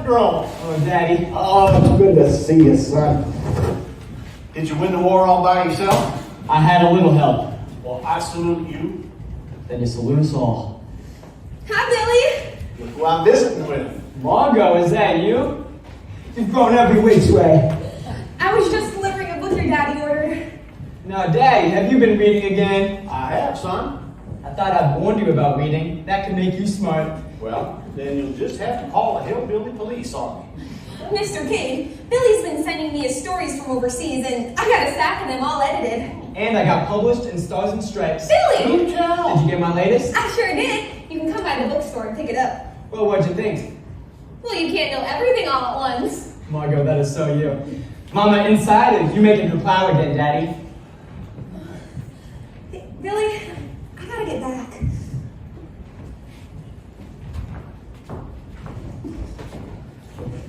grown. Oh, Daddy. Oh, it's good to see you, son. Did you win the war all by yourself? I had a little help. Well, I salute you. Then you salute us all. Hi, Billy. Look who I'm visiting with. Margot, is that you? You've grown every which way. I was just delivering a book your daddy ordered. Now, Daddy, have you been reading again? I have, son. I thought I'd warned you about reading. That can make you smart. Well, then you'll just have to call the hillbilly police on me. Mr. King, Billy's been sending me his stories from overseas, and I got a stack of them all edited. And I got published in Stars and Stripes. Billy! Good job. Did you get my latest? I sure did. You can come by the bookstore and pick it up. Well, what'd you think? Well, you can't know everything all at once. Margot, that is so you. Mama, inside, you making her plow again, Daddy. Hey, Billy, I gotta get back.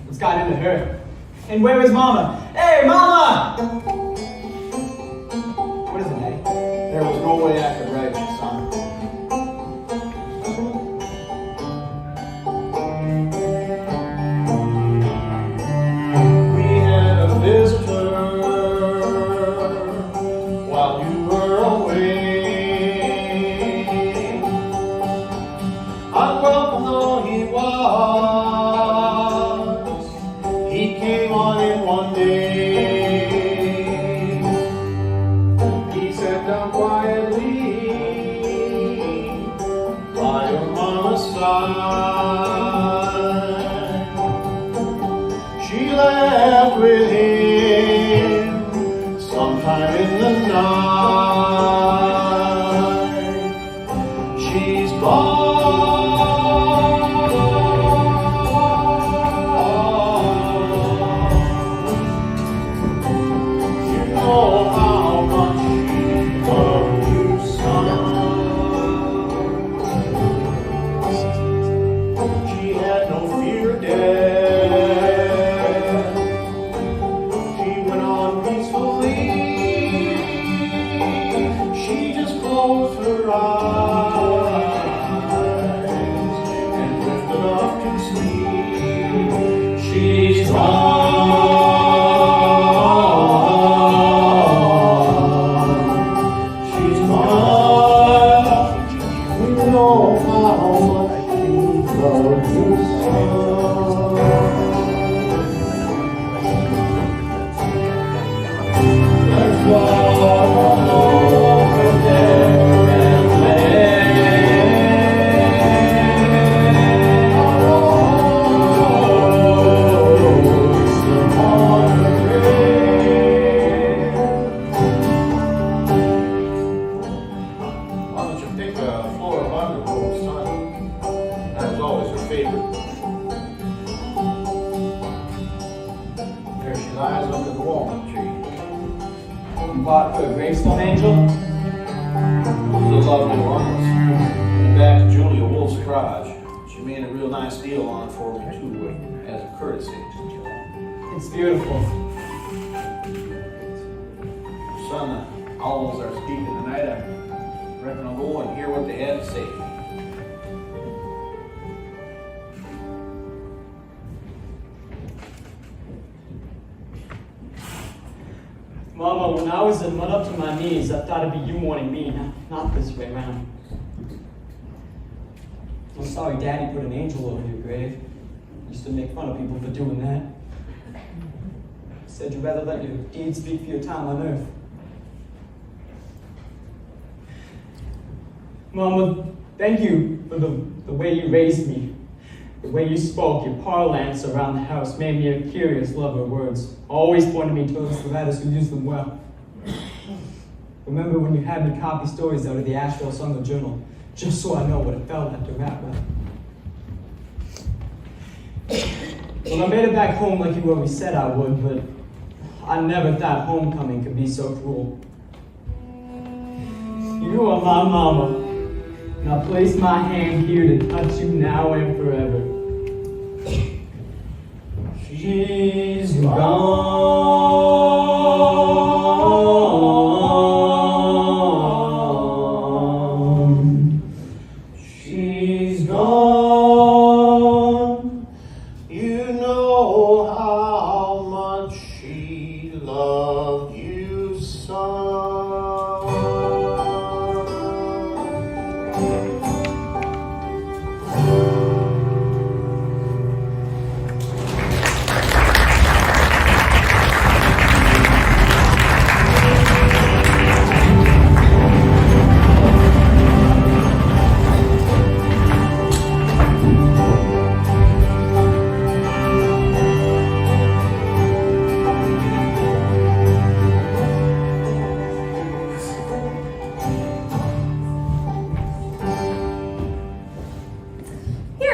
What's got into her? And where is Mama? Hey, Mama! What is it, Daddy? There was no way I could write you, son. We had a visitor while you were away. Unwelcome though he was, he came on in one day. He sat down quietly by your mama's side. She laughed with him sometime in the night. She's gone. You know how much she loved you, son. She had no fear of death. She went on peacefully. She just closed her eyes and drifted off to sleep. She's gone. She's gone. You know how much she loved you, son. Let's walk over there and lay our roses upon the grave. Why don't you take a floor of underwood, son? That was always her favorite. There she lies under the walnut tree. You bought her a gravestone angel? It was a lovely one. And back to Julia Wolf's garage. She made a real nice deal on it for me too, as a courtesy. It's beautiful. Son, the owls are speaking tonight. I reckon I'll go and hear what they had to say. Mama, when I was in mud up to my knees, I thought it'd be you mourning me, not this way around. I'm sorry Daddy put an angel over your grave. Used to make fun of people for doing that. Said you'd rather let your deeds speak for your time on earth. Mama, thank you for the way you raised me. The way you spoke, your parlance around the house made me a curious lover of words. Always pointed me towards the writers who use them well. Remember when you had me copy stories out of the Asheville Summer Journal, just so I know what it felt like to rap well. Well, I made it back home like you always said I would, but I never thought homecoming could be so cruel. You are my mama, and I place my hand here to touch you now and forever. She's gone. She's gone. You know Here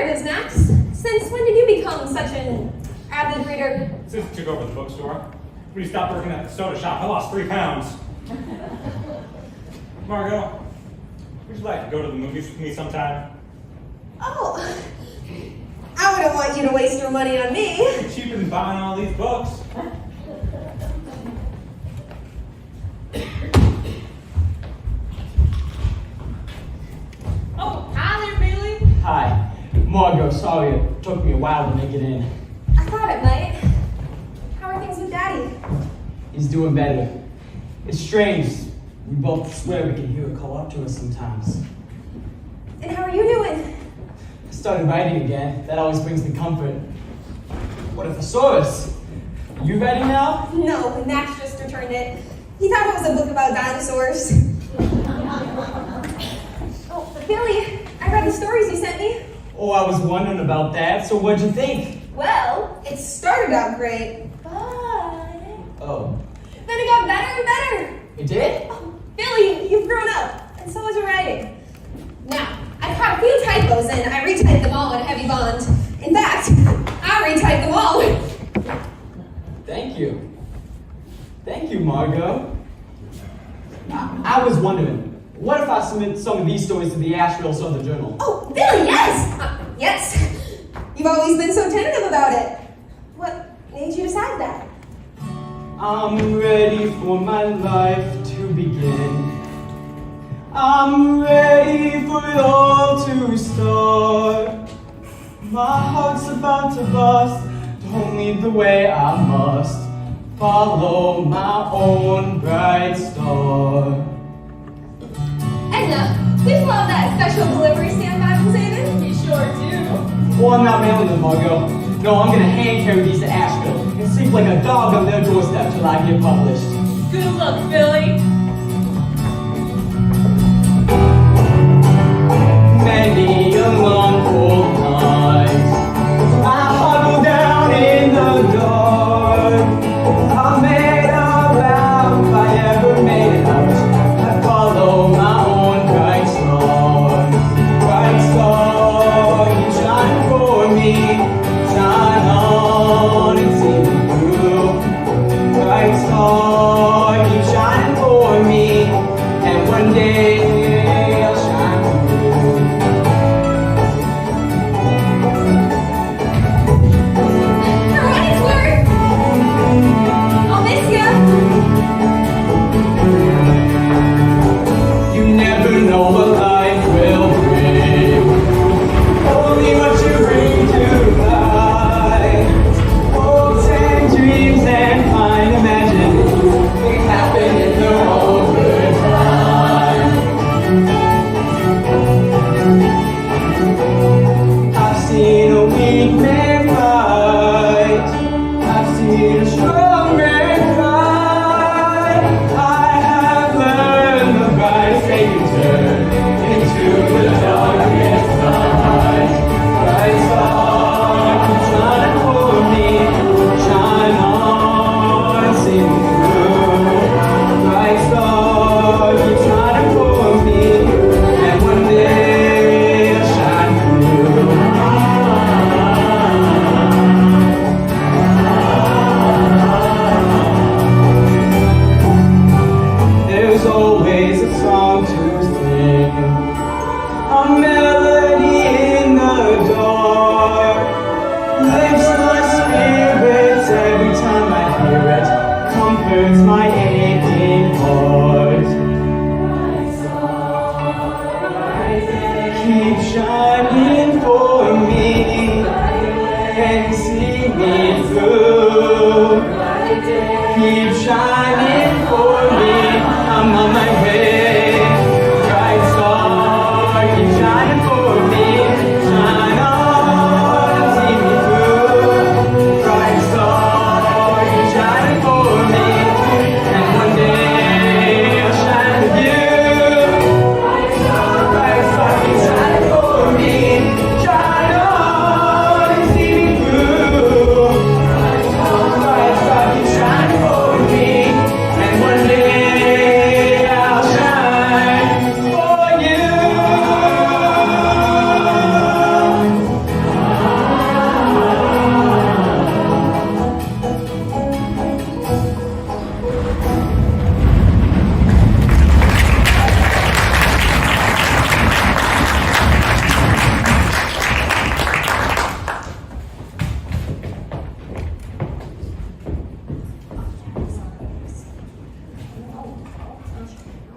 it is, Max. Since when did you become such an avid reader? Since I took over the bookstore, when you stopped working at the soda shop, I lost 3 pounds. Margot, would you like to go to the movies with me sometime? Oh, I wouldn't want you to waste your money on me. It's cheaper than buying all these books. Oh, hi there, Bailey. Hi. Margot, sorry it took me a while to make it in. I thought it might. How are things with Daddy? He's doing better. It's strange. We both swear we can hear her call out to us sometimes. And how are you doing? I started writing again. That always brings me comfort. What a thesaurus! Are you ready now? No, Max just returned it. He thought it was a book about dinosaurs. Oh, Billy, I read the stories you sent me. Oh, I was wondering about that. So what'd you think? Well, it started out great, but Oh. then it got better and better. It did? Oh, Billy, you've grown up, and so is your writing. Now, I caught a few typos and I retyped them all in heavy bond. In fact, I retyped them all. Thank you. Thank you, Margot. I was wondering, what if I submit some of these stories to the Asheville Southern Journal? Oh, Billy, yes! Yes! You've always been so tentative about it. What made you decide that? I'm ready for my life to begin. I'm ready for it all to start. My heart's about to bust. Don't lead the way I must. Follow my own bright star. Edna, we love that special delivery stand I've been saving. We sure do. Well, I'm not mailing them, Margot. No, I'm gonna hand carry these to Asheville and sleep like a dog on their doorstep till I get published. Good luck, Billy. Many a long cold night, I huddle down in the dark. I made a vow if I ever made it out, I'd follow my own bright star. Bright star, you shine for me, shine on and see me through. Bright star, you shine for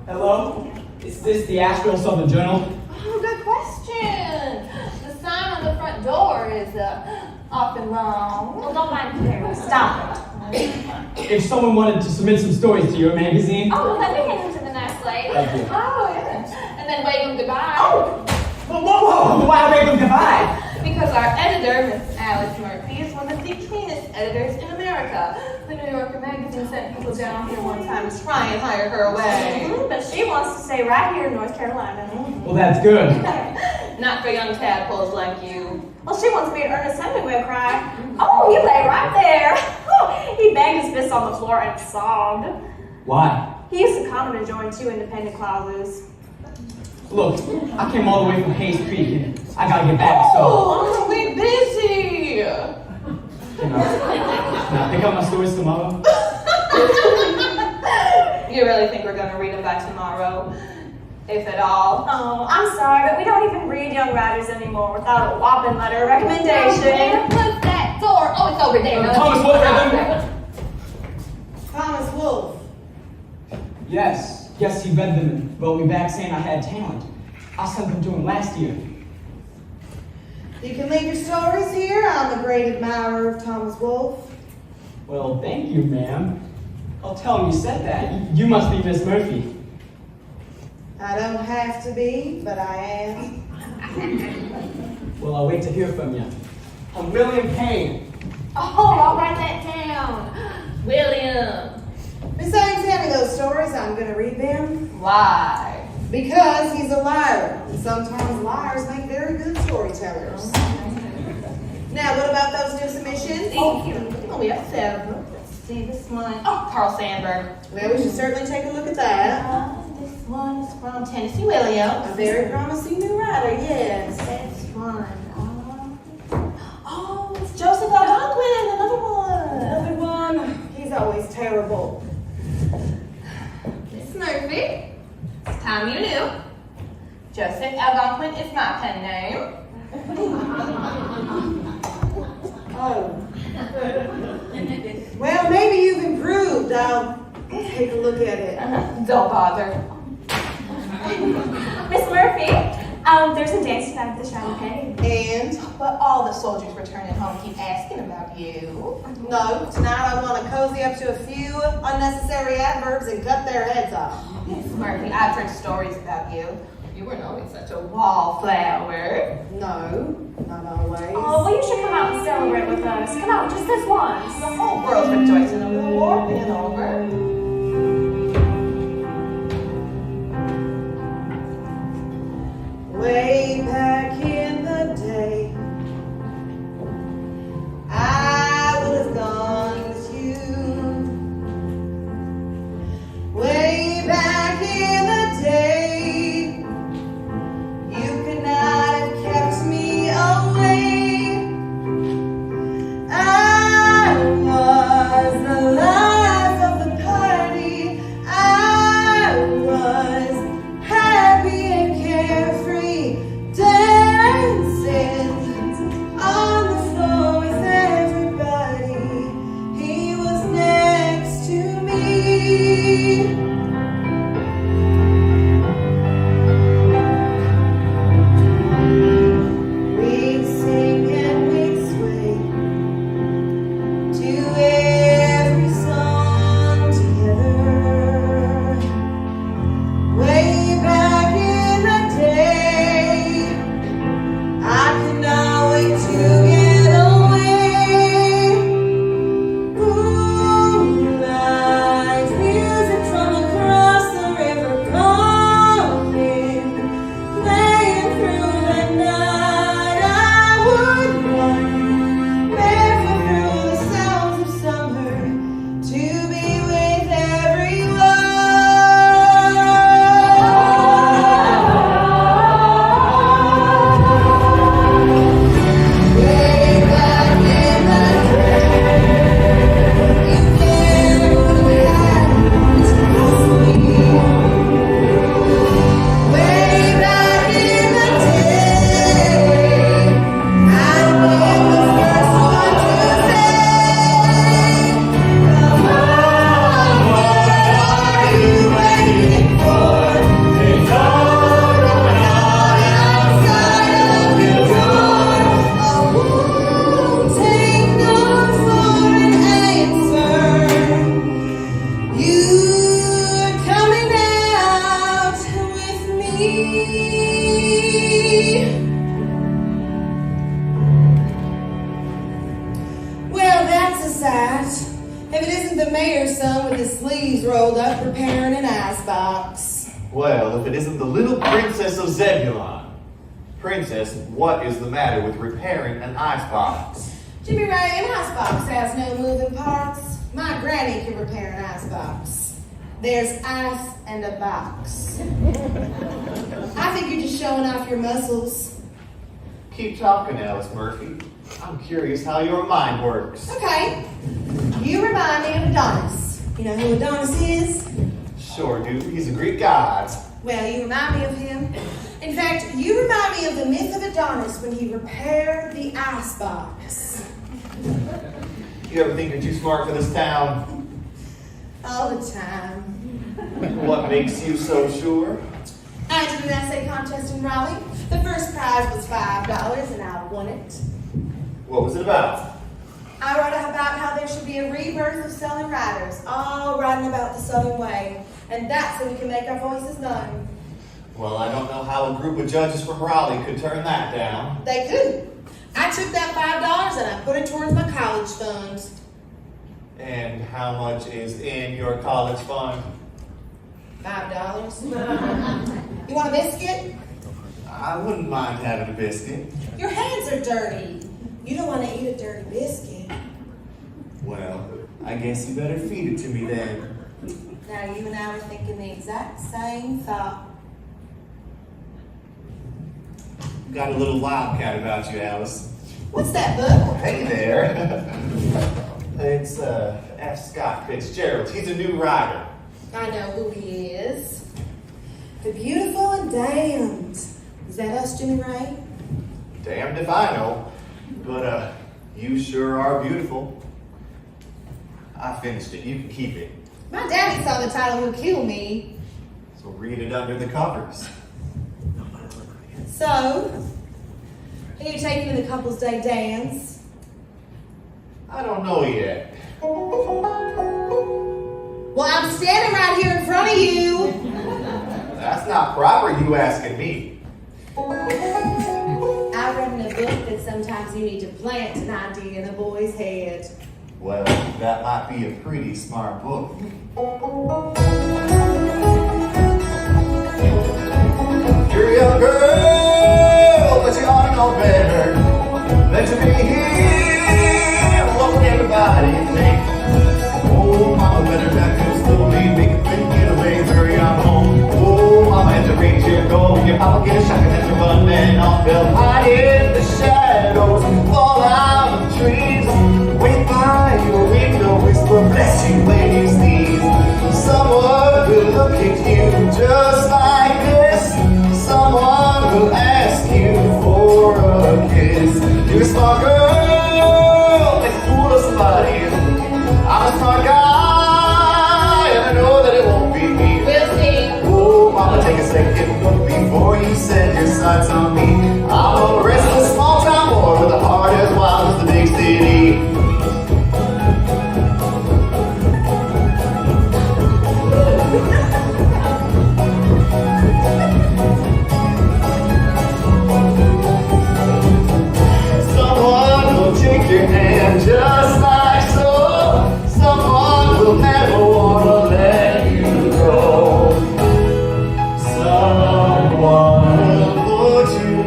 Hello? Is this the Asheville Southern Journal? Oh, good question. The sign on the front door is often wrong. Well, don't mind Carol. Stop it. If someone wanted to submit some stories to your magazine. Oh, let me hand them to the nice lady. Thank you. Oh, yes. And then wave them goodbye. Oh! Whoa! Why wave them goodbye? Because our editor, Miss Alice Murphy, is one of the keenest editors in America. The New Yorker magazine sent people down here one time to try and hire her away. But she wants to stay right here in North Carolina. Well, that's good. Not for young tadpoles like you. Well, she wants me to Ernest Hemingway cry. Oh, he lay right there. He banged his fist on the floor and sobbed. Why? He used to comment and join 2 independent clauses. Look, I came all the way from Hayes Creek and I gotta get back, so. Oh, aren't we busy? Can I pick up my stories tomorrow? You really think we're gonna read them by tomorrow? If at all? Oh, I'm sorry, but we don't even read young writers anymore without a whopping letter of recommendation. What's that door? Oh, it's over there. Thomas Wolfe read them? Thomas Wolfe. Yes, he read them and wrote me back saying I had talent. I sent them to him last year. You can leave your stories here. I'm a great admirer of Thomas Wolfe. Well, thank you, ma'am. I'll tell him you said that. You must be Miss Murphy. I don't have to be, but I am. Well, I'll wait to hear from you. I'm William Payne. Oh, I'll write that down. William. Miss Ames, hand me those stories. I'm going to read them. Why? Because he's a liar. And sometimes liars make very good storytellers. Now, what about those new submissions? Oh, we have several. Let's see this one. Oh, Carl Sandburg. Well, we should certainly take a look at that. This one is from Tennessee Williams. A very promising new writer, yes. This one. Oh, it's Joseph Algonquin, another one. Another one. He's always terrible. Miss Murphy, it's time you knew. Joseph Algonquin is my pen name. Oh. Well, maybe you've improved. I'll take a look at it. Don't bother. Miss Murphy, there's a dance tonight at the Champagne. And But all the soldiers returning home keep asking about you. no, tonight I want to cozy up to a few unnecessary adverbs and cut their heads off. Miss Murphy, I've heard stories about you. You weren't always such a wallflower. No, not always. Oh, well, you should come out and celebrate with us. Come out just this once. The whole world's rejoicing over the war being over. Way back in the day, I would have gone with you. Way back in the day, you could not have kept me away. I was the life of the party. Well, that's a sight. If it isn't the mayor's son with his sleeves rolled up repairing an icebox. Well, if it isn't the little princess of Zebulon. Princess, what is the matter with repairing an icebox? Jimmy Ray, an icebox has no moving parts. My granny can repair an icebox. There's ice and a box. I think you're just showing off your muscles. Keep talking, Alice Murphy. I'm curious how your mind works. Okay. You remind me of Adonis. You know who Adonis is? Sure do. He's a Greek god. Well, you remind me of him. In fact, you remind me of the myth of Adonis when he repaired the icebox. You ever think you're too smart for this town? All the time. What makes you so sure? I did an essay contest in Raleigh. The first prize was $5 and I won it. What was it about? I wrote about how there should be a rebirth of Southern writers, all writing about the Southern way. And that's so we can make our voices known. Well, I don't know how a group of judges from Raleigh could turn that down. They couldn't. I took that $5 and I put it towards my college fund. And how much is in your college fund? $5. You want a biscuit? I wouldn't mind having a biscuit. Your hands are dirty. You don't want to eat a dirty biscuit. Well, I guess you better feed it to me then. Now you and I were thinking the exact same thought. Got a little wildcat about you, Alice. What's that book? Hey there. It's F. Scott Fitzgerald. He's a new writer. I know who he is. The Beautiful and Damned. Is that us, Jimmy Ray? Damned if I know. But you sure are beautiful. I finished it. You can keep it. My daddy saw the title Who Killed Me. So read it under the covers. So, are you taking to the couple's day dance? I don't know yet. Well, I'm standing right here in front of you. That's not proper, you asking me. I read in a book that sometimes you need to plant an idea in a boy's head. Well, that might be a pretty smart book. You're a young girl, but you ought to know better than to be here. What would everybody think? Oh, mama, better back to school, make a quick getaway, hurry on home. Oh, mama, had to reach your goal. Your papa get a shotgun and you run and off. They'll hide in the shadows, fall out of trees. Wait by your window, whisper blessing when you sneeze. Someone will look at you just like this. Someone will ask you for a kiss. You're a smart girl, make a fool of somebody. I'm a smart guy, and I know that it won't be me. We'll see. Oh, mama, take a second look before you set your sights on me. I'm a restless small town boy with a heart as wild as the big city. Someone will take your hand just like so. Someone will never want to let you go. Someone will put you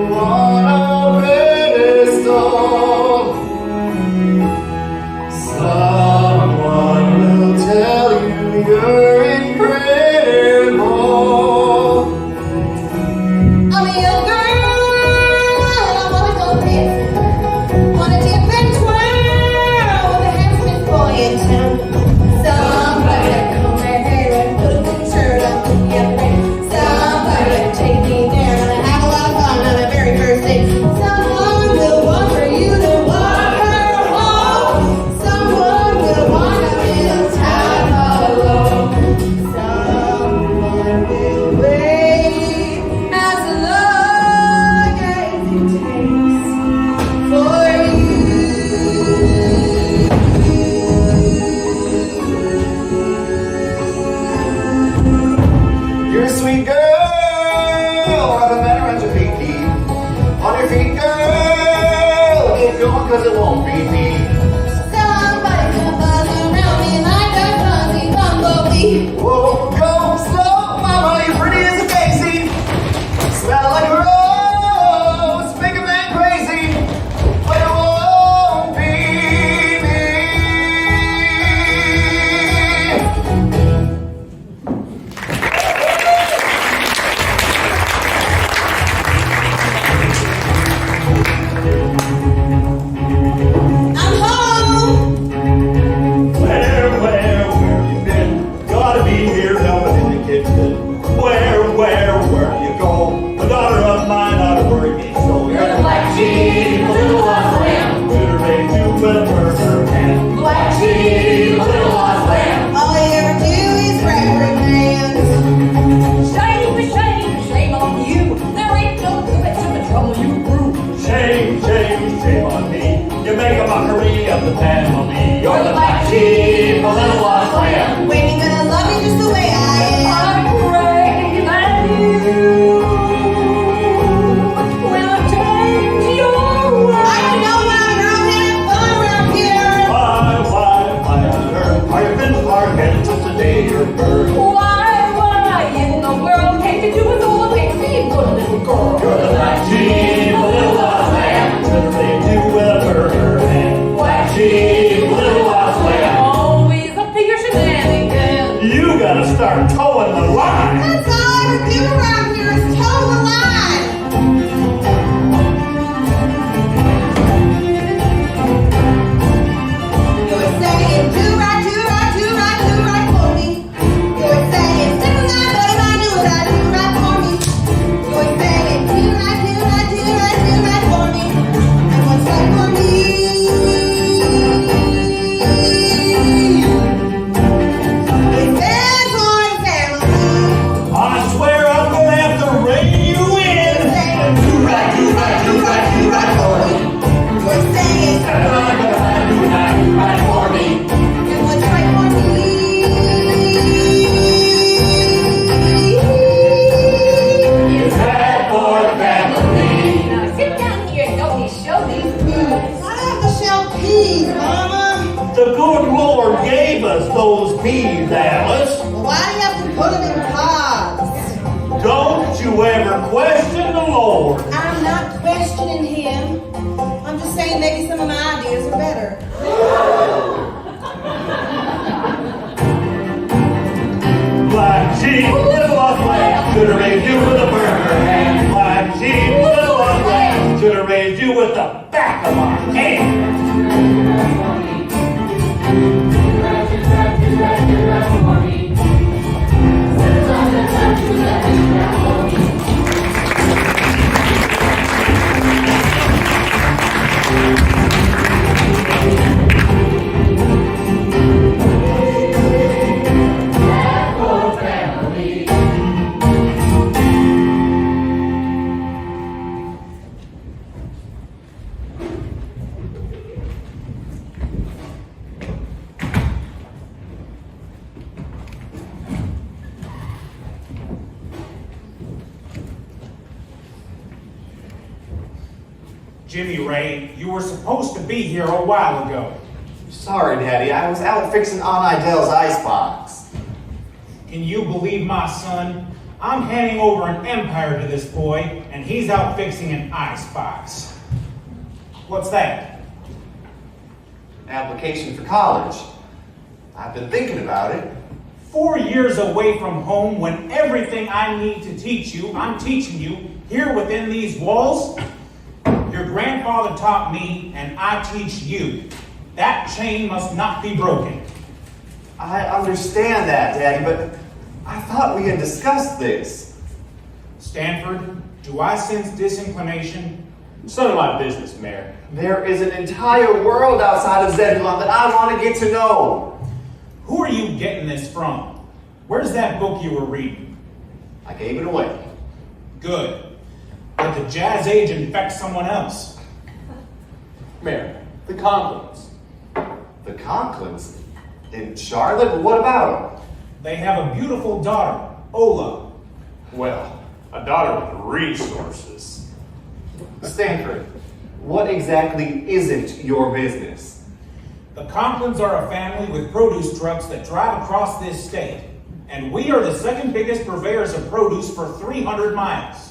you ever question the Lord. I'm not questioning him. I'm just saying maybe some of my ideas are better. Black sheep, little old lamb, should have raised you with a burger hand. Black sheep, little old lamb, should have raised you with the back of my hand. Jimmy Ray, you were supposed to be here a while ago. Sorry, Daddy, I was out fixing Aunt Idell's icebox. Can you believe my son? I'm handing over an empire to this boy, and he's out fixing an icebox. What's that? Application for college. I've been thinking about it. 4 years away from home when everything I need to teach you, I'm teaching you here within these walls. Your grandfather taught me, and I teach you. That chain must not be broken. I understand that, Daddy, but I thought we had discussed this. Stanford, do I sense disinclination? It's none of my business, Mayor. There is an entire world outside of Zebulon that I want to get to know. Who are you getting this from? Where's that book you were reading? I gave it away. Good. Let the jazz age infect someone else. Mayor, the Conklins. The Conklins? In Charlotte? What about them? They have a beautiful daughter, Ola. Well, a daughter with resources. Stanford, what exactly isn't your business? The Conklins are a family with produce trucks that drive across this state. And we are the second biggest purveyors of produce for 300 miles.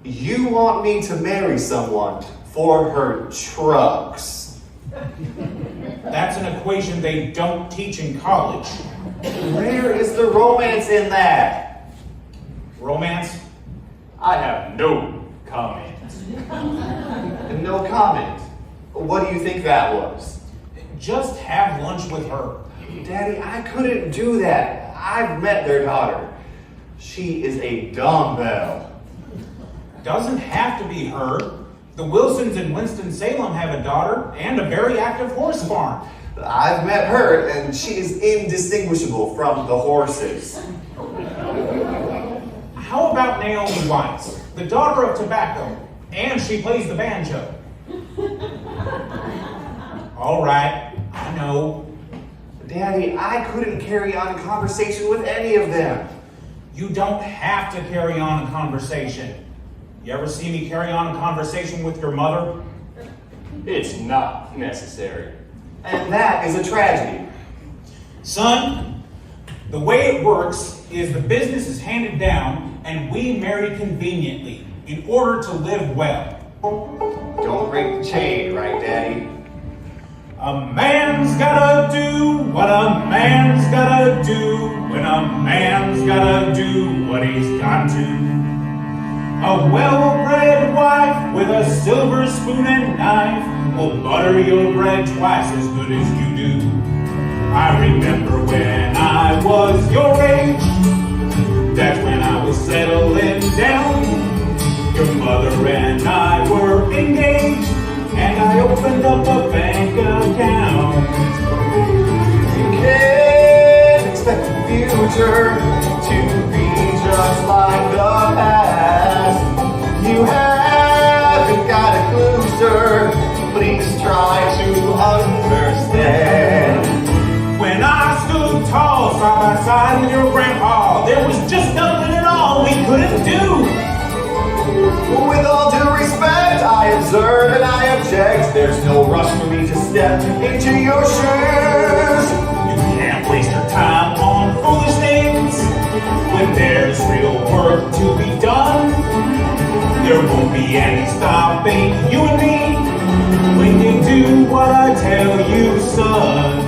You want me to marry someone for her trucks? That's an equation they don't teach in college. Where is the romance in that? Romance? I have no comment. No comment. What do you think that was? Just have lunch with her. Daddy, I couldn't do that. I've met their daughter. She is a dumbbell. Doesn't have to be her. The Wilsons in Winston-Salem have a daughter and a very active horse farm. I've met her, and she is indistinguishable from the horses. How about Naomi Weiss, the daughter of tobacco, and she plays the banjo? All right, I know. Daddy, I couldn't carry on a conversation with any of them. You don't have to carry on a conversation. You ever see me carry on a conversation with your mother? It's not necessary. And that is a tragedy. Son, the way it works is the business is handed down and we marry conveniently in order to live well. Don't break the chain, right, Daddy? A man's gotta do what a man's gotta do when a man's gotta do what he's got to. A well-bred wife with a silver spoon and knife will butter your bread twice as good as you do. I remember when I was your age, that's when I was settling down. Your mother and I were engaged, and I opened up a bank account. You can't expect the future to be just like the past. You haven't got a clue, sir. Please try to understand. When I stood tall side by side with your grandpa, there was just nothing at all we couldn't do. With all due respect, I observe and I object. There's no rush for me to step into your shoes. You can't waste your time on foolish things when there's real work to be done. there won't be any stopping you and me when you do what I tell you, son.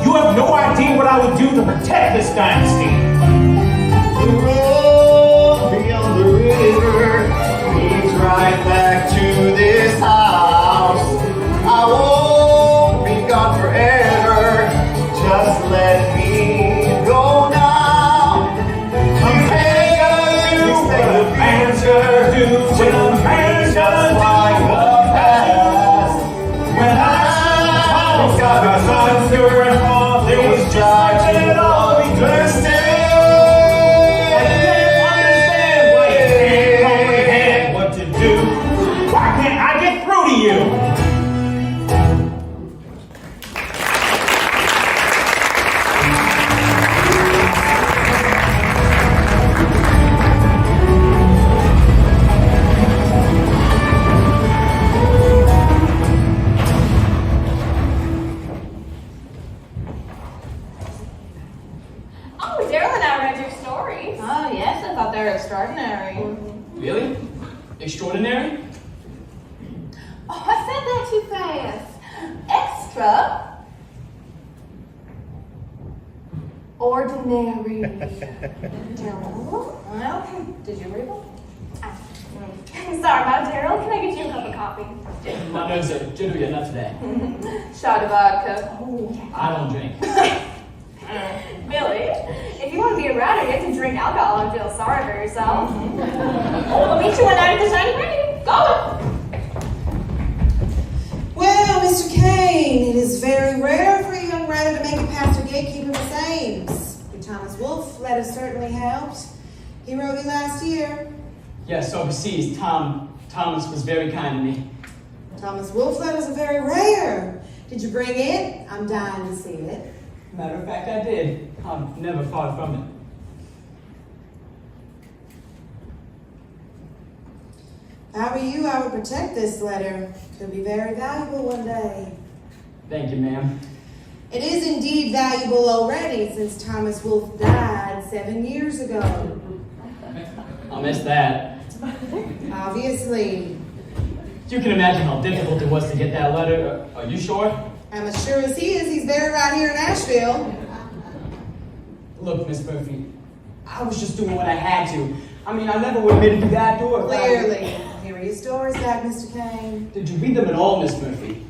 You have no idea what I would do to protect this dynasty. The road beyond the river leads right back to this house. I won't be gone forever. Just let me go now. A man's gotta do what a man's gotta do. Like the past. When I got my thunder and all, there was just and it all because I can't understand why you can't comprehend what to do. Why can't I get through to you? Oh, Daryl and I read your stories. Oh, yes, I thought they were extraordinary. Really? Extraordinary? Oh, I said that too fast. Extra. Ordinary. Well, did you read them? I'm sorry about Daryl. Can I get you a cup of coffee? My nerves are jittery enough today. Shot of vodka. I don't drink. Billy, if you want to be around and get to drink alcohol and feel sorry for yourself, we'll meet you one night at the Shiny Penny. Go! Well, Mr. Kane, it is very rare for a young writer to make it past her gatekeeper with Ames. Your Thomas Wolfe letter certainly helped. He wrote you last year. Yes, overseas, Thomas was very kind to me. Thomas Wolfe letters are very rare. Did you bring it? I'm dying to see it. Matter of fact, I did. I'm never far from it. If I were you, I would protect this letter. Could be very valuable one day. Thank you, ma'am. It is indeed valuable already since Thomas Wolfe died 7 years ago. I'll miss that. Obviously. You can imagine how difficult it was to get that letter. Are you sure? I'm as sure as he is. He's buried right here in Asheville. Look, Miss Murphy, I was just doing what I had to. I mean, I never would have made it through that door. Clearly. Here are your stories back, Mr. Kane. Did you read them at all, Miss Murphy?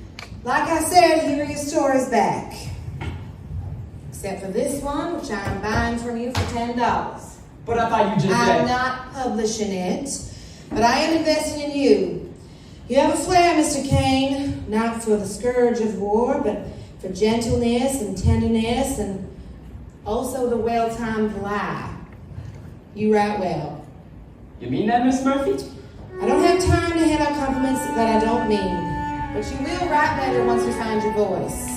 Like I said, here are your stories back. Except for this one, which I'm buying from you for $10. But I thought you just I'm said... not publishing it, but I am investing in you. You have a flair, Mr. Kane, not for the scourge of war, but for gentleness and tenderness and also the well-timed lie. You write well. You mean that, Miss Murphy? I don't have time to hand out compliments that I don't mean, but you will write better once you find your voice.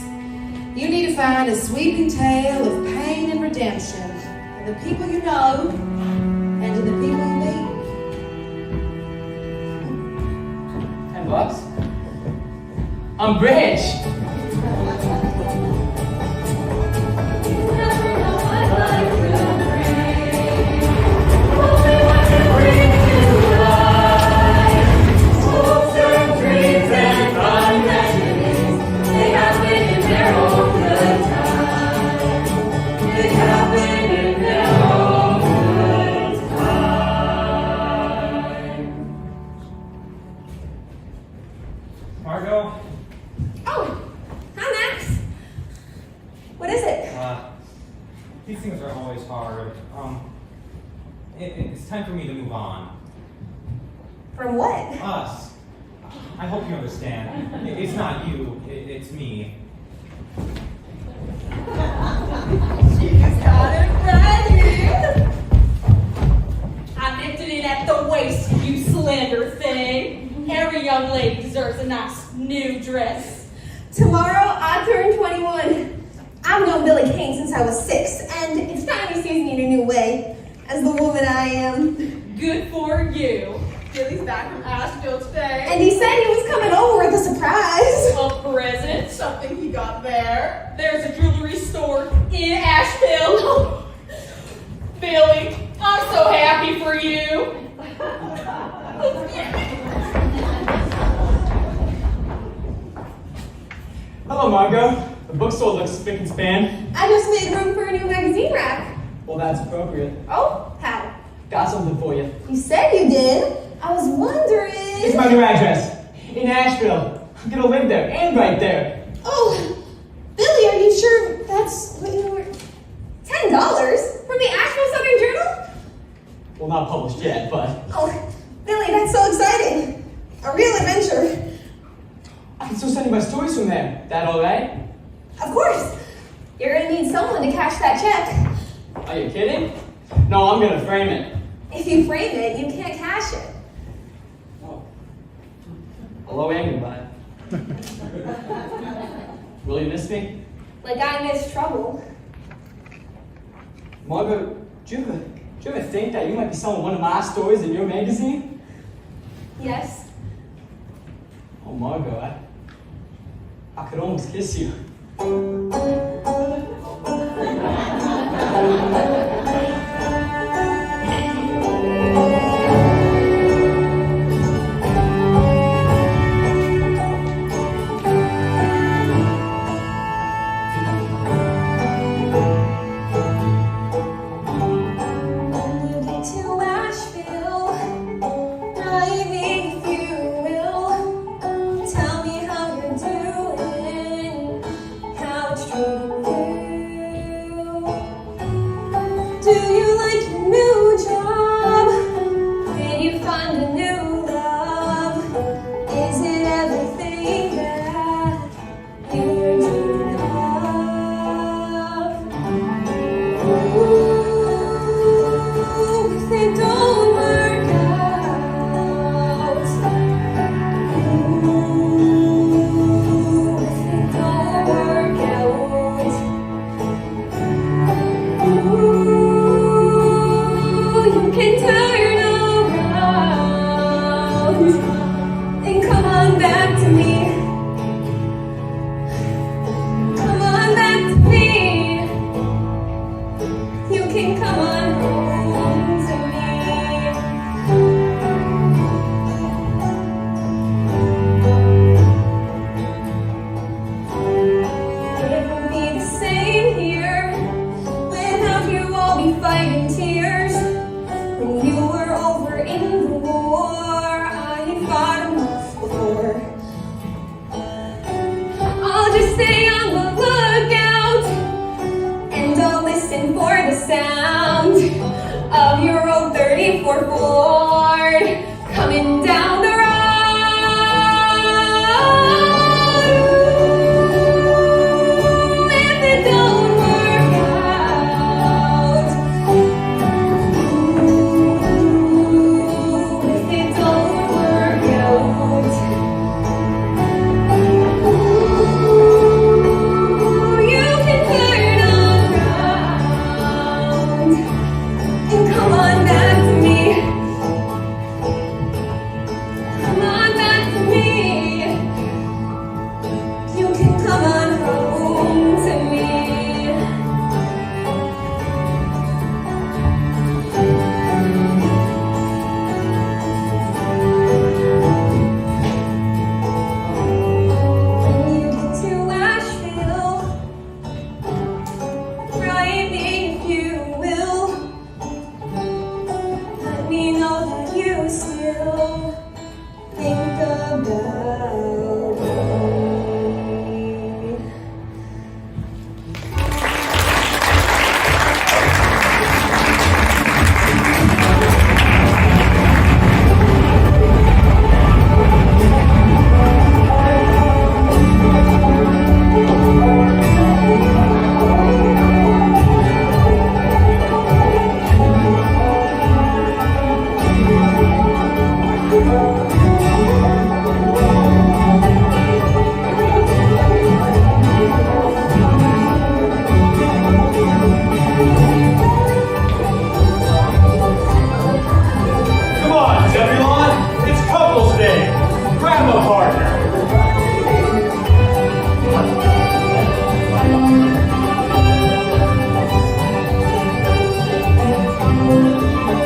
You need to find a sweeping tale of pain and redemption in the people you know and in the people you meet. $10? I'm rich. Margot? Oh, hi Max. What is it? These things are always hard. It's time for me to move on. From what? Us. I hope you understand. It's not you, it's me. She's got it ready. I nipped it in at the waist, you slender thing. Every young lady deserves a nice new dress. Tomorrow I turn 21. I've known Billy Kane since I was 6, and it's time he sees me in a new way, as the woman I am. Good for you. Billy's back from Asheville today. And he said he was coming over with a surprise. A present, something he got there. There's a jewelry store in Asheville. Billy, I'm so happy for you. Margot. The bookstore looks spick and span. I just made room for a new magazine rack. Well, that's appropriate. Oh, how? Got something for you. You said you did. I was wondering. Here's my new address. In Asheville. I'm gonna live there and right there. Oh, Billy, are you sure that's what you were? $10 from the Asheville Southern Journal? Well, not published yet, but Oh, Billy, that's so exciting. A real adventure. I can still send you my stories from there. That all right? Of course. You're gonna need someone to cash that check. Are you kidding? No, I'm gonna frame it. If you frame it, you can't cash it. Oh. Hello, Amberby. Will you miss me? Like I miss trouble. Margot, do you ever think that you might be selling one of my stories in your magazine? Yes. Oh, Margot, I could almost kiss you.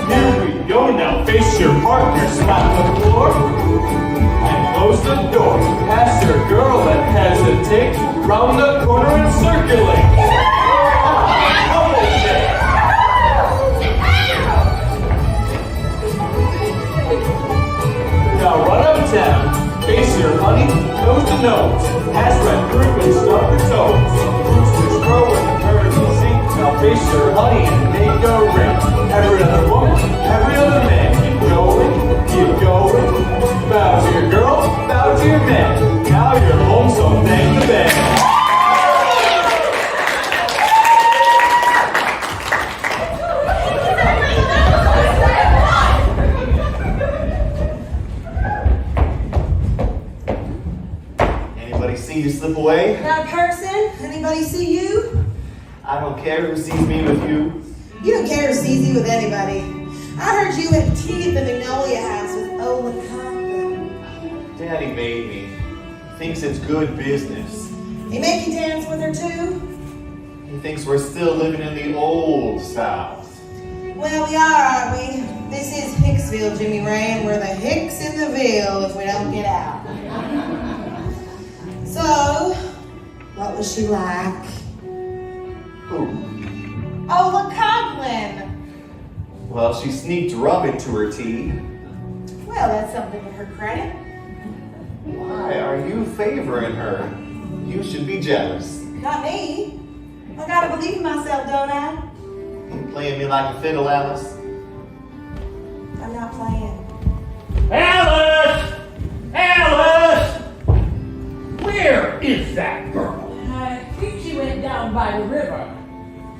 Here we go now, face your partner, slap the floor, and go close the door. Past your girl and hesitate. Round the corner and circulate. Double check. Now run uptown. Face your honey, nose to nose. Pass right through and stub your toes. Roosters crow and the birds will sing. Now face your honey and make a ring. Every other woman, every other man. Keep going, keep going. Bow to your girl, bow to your man. Now you're home, so thank the band. Anybody see you slip away? Now, Kirsten, anybody see you? I don't care who sees me with you. You don't care who sees you with anybody. I heard you had tea at the Magnolia House with Ola Conklin. Daddy made me. Thinks it's good business. He make you dance with her too? He thinks we're still living in the old South. Well, we are, aren't we? This is Hicksville, Jimmy Ray, and we're the Hicks in the Ville if we don't get out. So, what was she like? Who? Ola Conklin. Well, she sneaked rum into her tea. Well, that's something to her credit. Why are you favoring her? You should be jealous. Not me. I gotta believe in myself, don't I? You playing me like a fiddle, Alice? I'm not playing. Alice! Alice! Where is that girl? I think she went down by the river.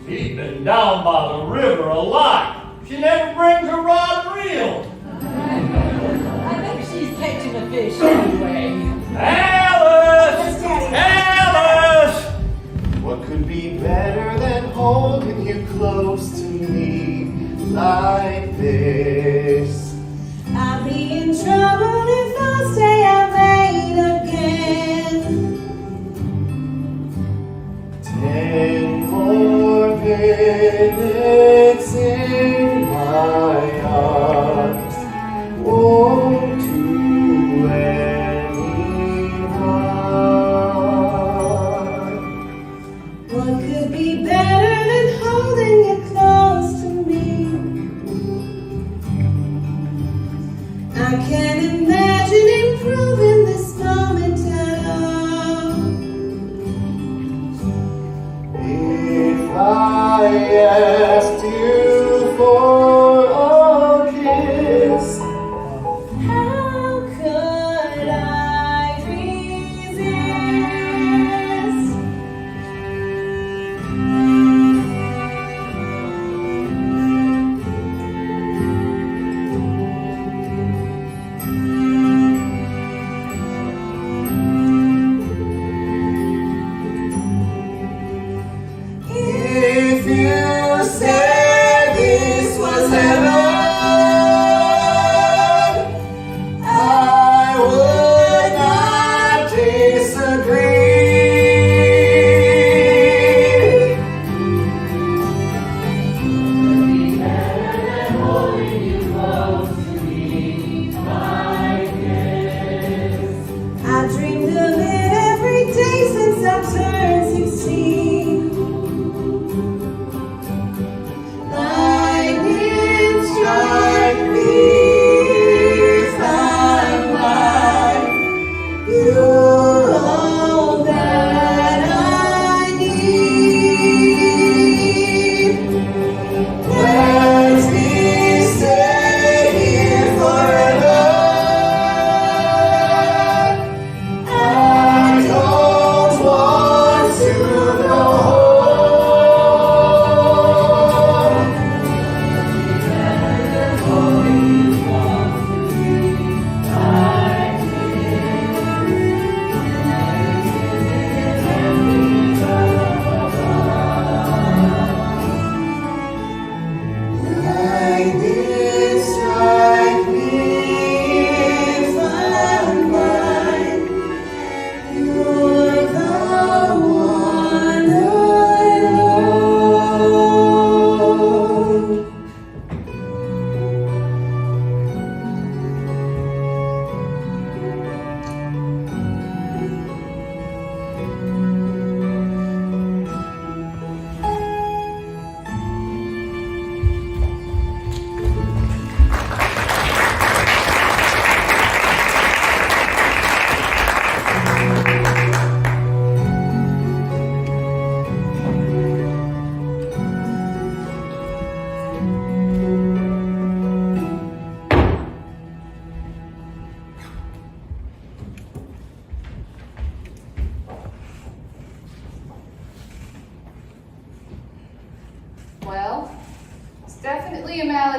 She's been down by the river a lot. She never brings her rod and reel. I think she's catching a fish anyway. Alice! Yes, Daddy. Alice! What could be better than holding you close to me like this? I'll be in trouble if I stay out late again. 10 more minutes in my arms won't do any harm. What could be better than holding you close to me? I can't imagine improving this moment at all. If I asked you for a kiss, How could I resist?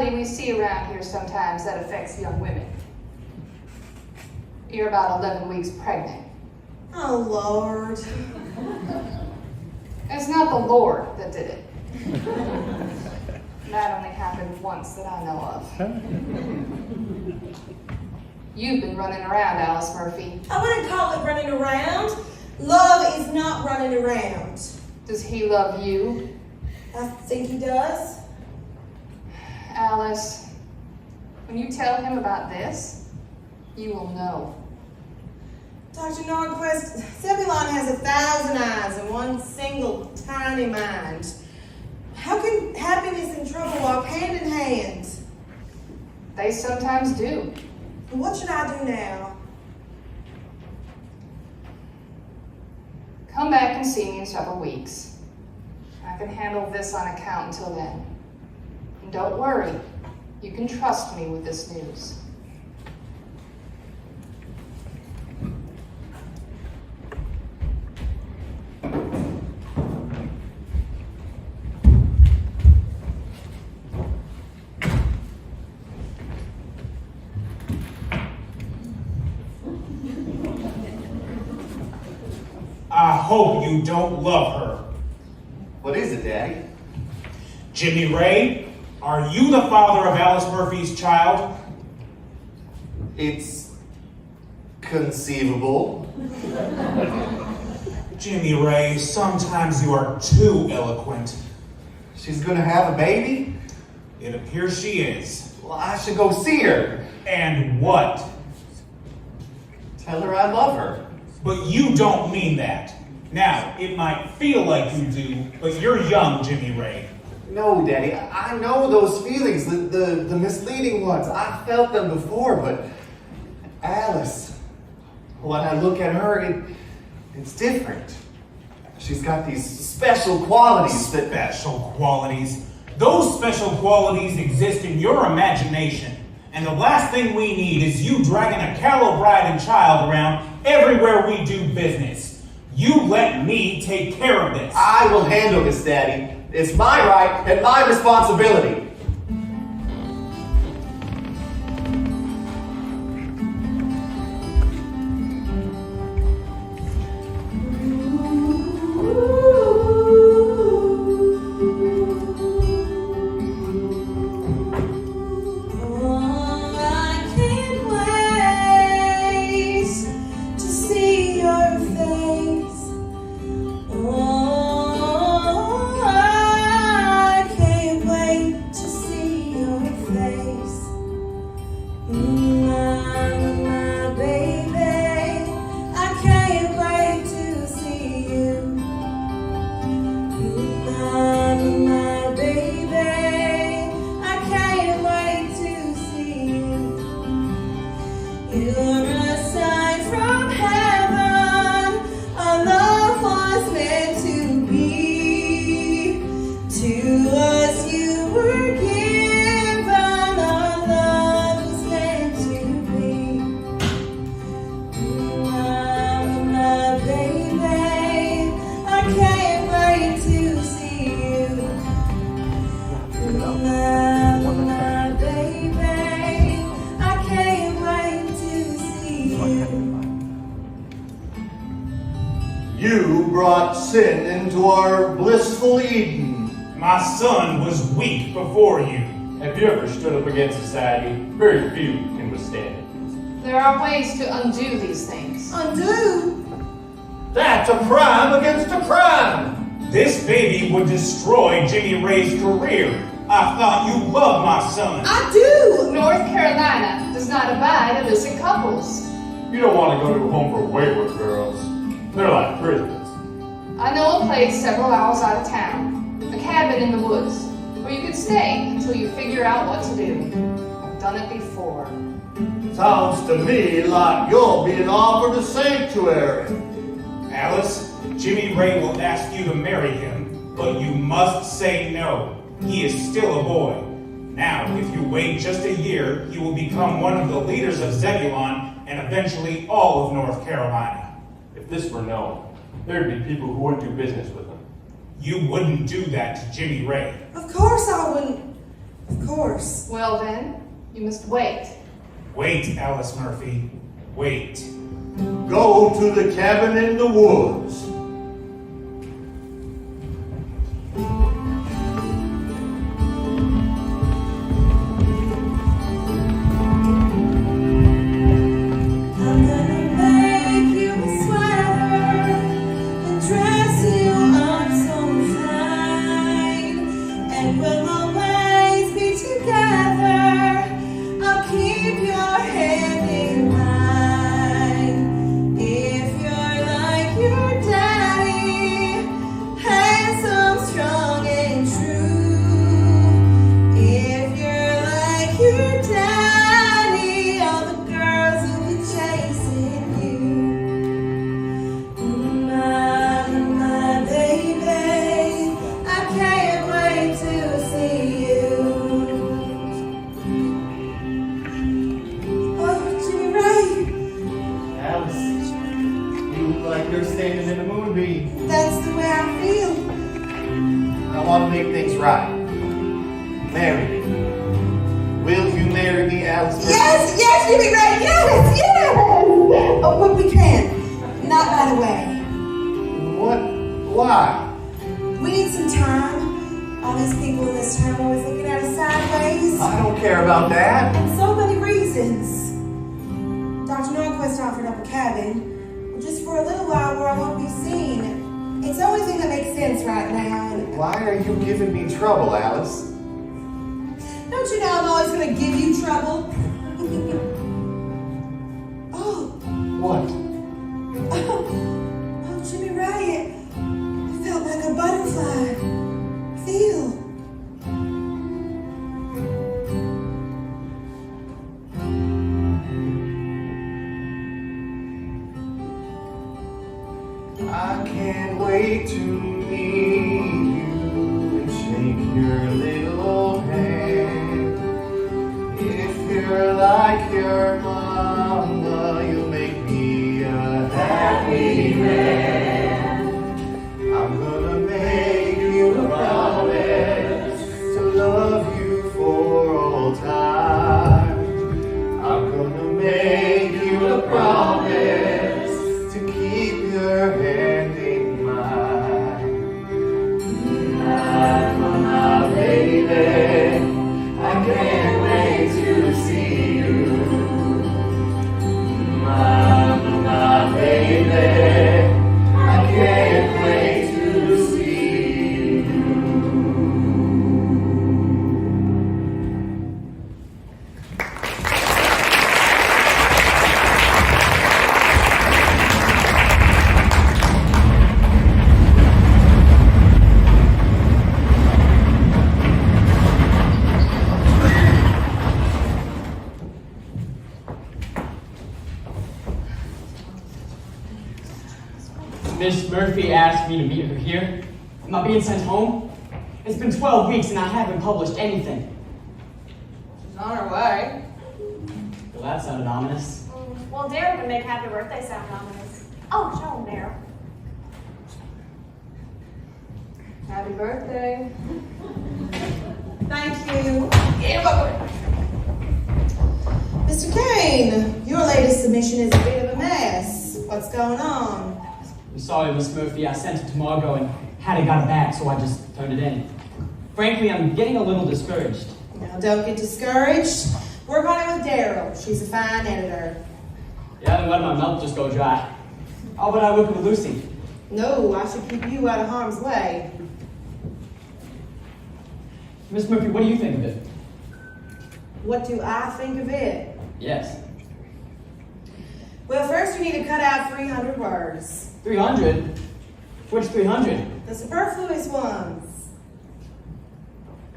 reality we see around here sometimes that affects young women. You're about 11 weeks pregnant. Oh, Lord. It's not the Lord that did it. That only happened once that I know of. You've been running around, Alice Murphy. I wouldn't call it running around. Love is not running around. Does he love you? I think he does. Alice, when you tell him about this, you will know. Dr. Nordquist, Zebulon has 1,000 eyes and one single tiny mind. How can happiness and trouble walk hand in hand? They sometimes do. What should I do now? Come back and see me in several weeks. I can handle this on account until then. And don't worry, you can trust me with this news. I hope you don't love her. What is it, Daddy? Jimmy Ray, are you the father of Alice Murphy's child? It's conceivable. Jimmy Ray, sometimes you are too eloquent. She's gonna have a baby? It appears she is. Well, I should go see her. And what? Tell her I love her. But you don't mean that. Now, it might feel like you do, but you're young, Jimmy Ray. No, Daddy, I know those feelings, the misleading ones. I felt them before, but Alice, when I look at her, it's different. She's got these special qualities that... Special qualities? Those special qualities exist in your imagination. And the last thing we need is you dragging a callow bride and child around everywhere we do business. You let me take care of this. I will handle this, Daddy. It's my right and my responsibility. You brought sin into our blissful Eden. My son was weak before you. Have you ever stood up against society? Very few can withstand it. There are ways to undo these things. Undo? That's a crime against a crime! This baby would destroy Jimmy Ray's career. I thought you loved my son. I do! North Carolina does not abide illicit couples. You don't want to go to a home for wayward girls. They're like prisons. I know a place several hours out of town, a cabin in the woods, where you can stay until you figure out what to do. I've done it before. Sounds to me like you're being offered a sanctuary. Alice, Jimmy Ray will ask you to marry him, but you must say no. He is still a boy. Now, if you wait just a year, he will become one of the leaders of Zebulon and eventually all of North Carolina. If this were known, there'd be people who wouldn't do business with him. You wouldn't do that to Jimmy Ray. Of course I wouldn't. Of course. Well then, you must wait. Wait, Alice Murphy. Wait. Go to the cabin in the woods. I'm gonna make you a sweater and dress you up so fine, and we'll always be together. I'll keep your hand in mine. If you're like your daddy, handsome, strong, and true. If you're like your daddy, all the girls will be chasing you. My baby, I can't wait to see you. Oh, Jimmy Ray, Alice, you look like you're standing in a moonbeam. that's the way I feel. I want to make things right. Marry me. Will you marry me, Alice Murphy? Yes, yes, Jimmy Ray, yes, yes. Oh, but we can't. Not right away. What? Why? We need some time. All these people in this town are always looking at us sideways. I don't care about that. And so many reasons. Dr. Norquist offered up a cabin, just for a little while where I won't be seen. It's the only thing that makes sense right now. And Why are you giving me trouble, Alice? don't you know I'm always going to give you trouble? Oh, What? oh, Jimmy Ray, it felt like a butterfly. Feel. I can't wait to meet you and shake your little hand. If you're like your mama, you'll make me a happy man. I'm gonna make you a promise to love you for all time. I'm gonna make you a promise to keep your hand in mine. My baby, I can't wait to see you. My baby, I can't wait to see you. Miss Murphy asked me to meet her here. Am I being sent home? It's been 12 weeks and I haven't published anything. She's on her way. Well, that sounded ominous. Well, Daryl would make happy birthday sound ominous. Oh, show him, Daryl. Happy birthday. Thank you. You're welcome. Mr. Kane, your latest submission is a bit of a mess. What's going on? I'm sorry, Miss Murphy. I sent it to Margot and hadn't got it back, so I just turned it in. Frankly, I'm getting a little discouraged. Now, don't get discouraged. Work on it with Daryl. She's a fine editor. Yeah, then let my mouth just go dry. How about I work with Lucy? No, I should keep you out of harm's way. Miss Murphy, what do you think of it? What do I think of it? Yes. Well, first you need to cut out 300 words. 300? Which 300? The superfluous ones.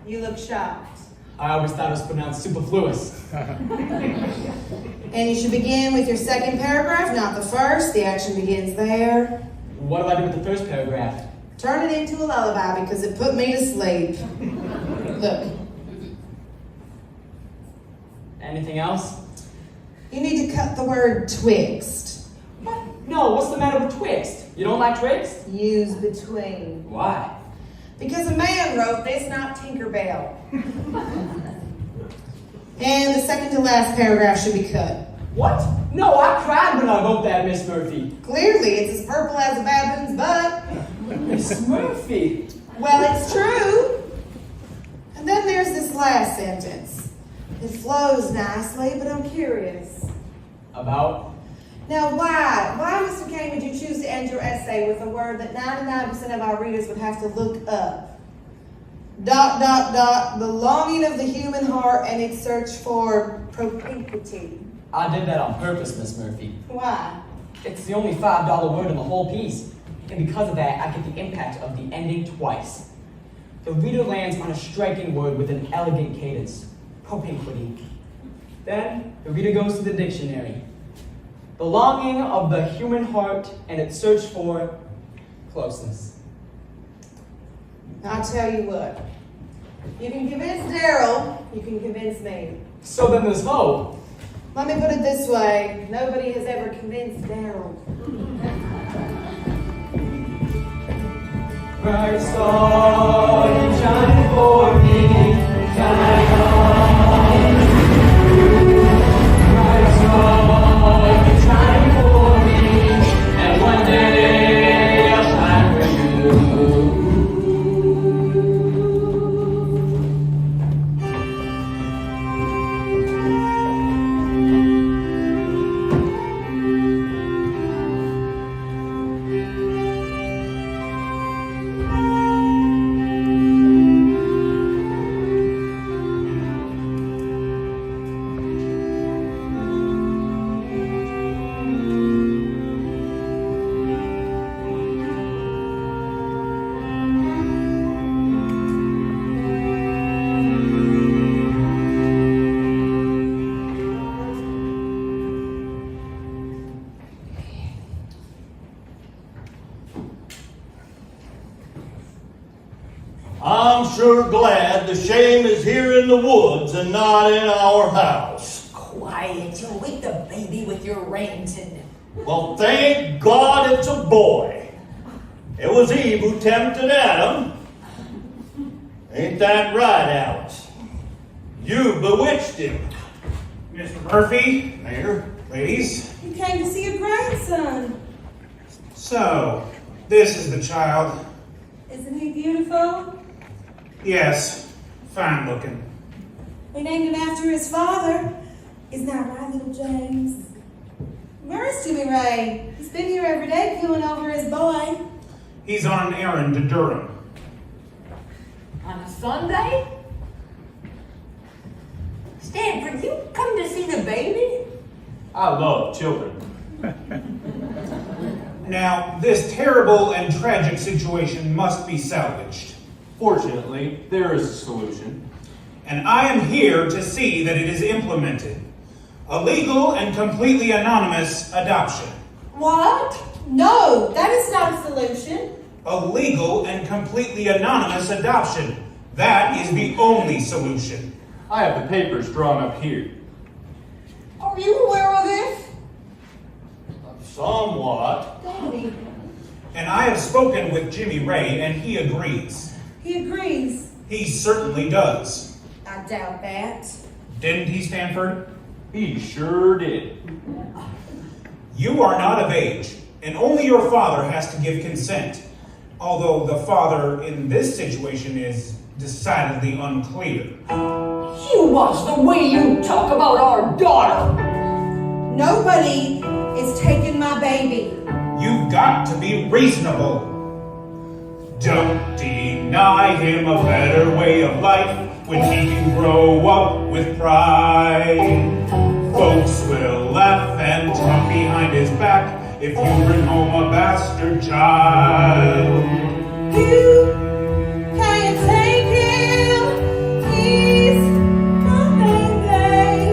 You look shocked. I always thought it was pronounced superfluous. And you should begin with your second paragraph, not the first. The action begins there. What do I do with the first paragraph? Turn it into a lullaby because it put me to sleep. Look. Anything else? You need to cut the word twixt. What? No, what's the matter with twixt? You don't like twixt? Use between. Why? Because a man wrote this, not Tinkerbell. And the second to last paragraph should be cut. What? No, I cried when I wrote that, Miss Murphy. Clearly, it's as purple as a baboon's butt. Miss Murphy. Well, it's true. And then there's this last sentence. It flows nicely, but I'm curious. About? Now, why, Mr. Kane, would you choose to end your essay with a word that 99% of our readers would have to look up? ... the longing of the human heart and its search for propinquity. I did that on purpose, Miss Murphy. Why? It's the only $5 word in the whole piece. And because of that, I get the impact of the ending twice. The reader lands on a striking word with an elegant cadence. Propinquity. Then, the reader goes to the dictionary. The longing of the human heart and its search for closeness. I'll tell you what. You can convince Daryl, you can convince me. So then there's hope. Let me put it this way. Nobody has ever convinced Daryl. Bright star, you shine for me, shine on. Bright star, you shine for me, and one day I'll shine for you. I'm sure glad the shame is here in the woods and not in our house. Quiet, you'll wake the baby with your Remington. Well, thank God it's a boy. It was Eve who tempted Adam. Ain't that right, Alice? You bewitched him. Mr. Murphy, Mayor, ladies. You came to see your grandson. So, this is the child. Isn't he beautiful? Yes, fine looking. We named him after his father. Isn't that right, little James? Where's Jimmy Ray? He's been here every day cooing over his boy. He's on an errand to Durham. On a Sunday? Stanford, you come to see the baby? I love children. Now, this terrible and tragic situation must be salvaged. Fortunately, there is a solution. And I am here to see that it is implemented. A legal and completely anonymous adoption. What? No, that is not a solution. A legal and completely anonymous adoption. That is the only solution. I have the papers drawn up here. Are you aware of this? somewhat. Daddy. And I have spoken with Jimmy Ray, and he agrees. He agrees. He certainly does. I doubt that. Didn't he, Stanford? He sure did. You are not of age, and only your father has to give consent. Although the father in this situation is decidedly unclear. You watch the way you talk about our daughter. Nobody is taking my baby. You've got to be reasonable. Don't deny him a better way of life when he can grow up with pride. Folks will laugh and talk behind his back if you bring home a bastard child. You can't take him. He's my baby.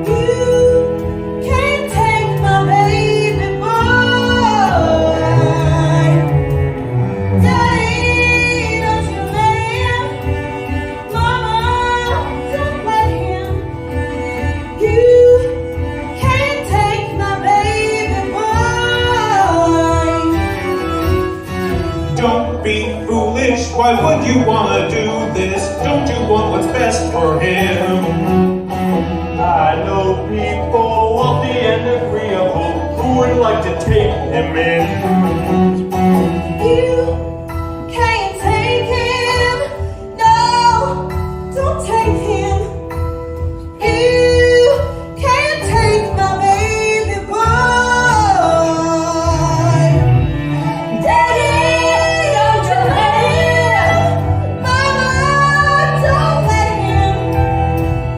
You can't take my baby boy. Daddy, don't you let him. Mama, don't let him. You can't take my baby boy. Don't be foolish. Why would you wanna do this? Don't you want what's best for him? I know people wealthy and agreeable who would like to take him in. You can't take him. No, don't take him. You can't take my baby boy. Daddy, don't you let him. Mama, don't let him.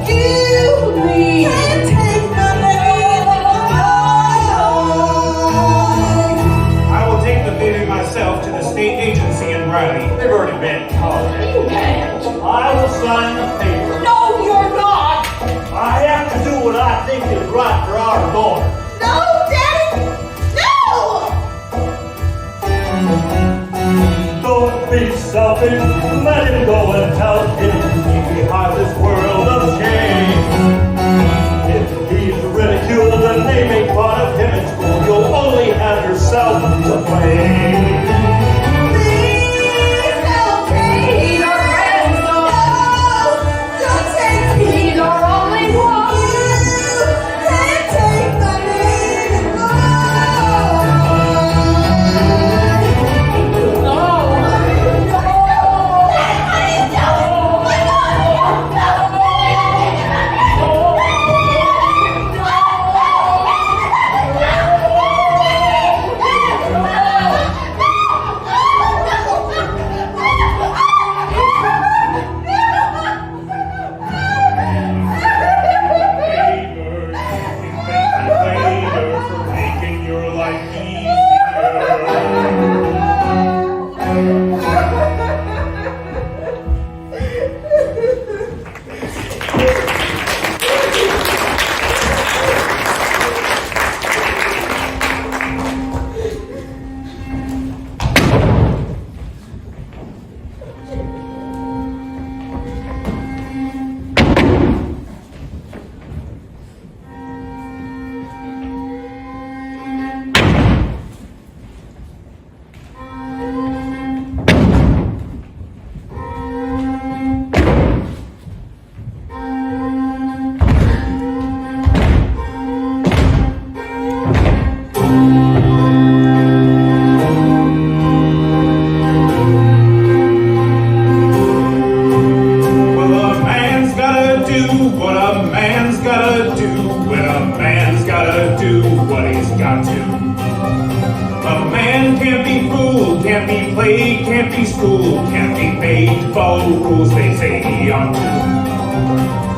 You can't take my baby boy. I will take the baby myself to the state agency in Riley. They've already been called. You can't. I will sign the paper. No, you're not. I have to do what I think is right for our boy. No, Daddy! No! Don't be selfish. Let him go and help him leave behind this world of shame. If he's ridiculed and they make fun of him in school, you'll only have yourself to blame. Please don't take He's our grandson. No! Don't take me! He's our only one. You can't take my baby Later, you can thank me later for making your life Well, a man's gotta do what a man's gotta do when a man's gotta do what he's got to. A man can't be fooled, can't be played, can't be schooled, can't be made to follow rules they say he ought to.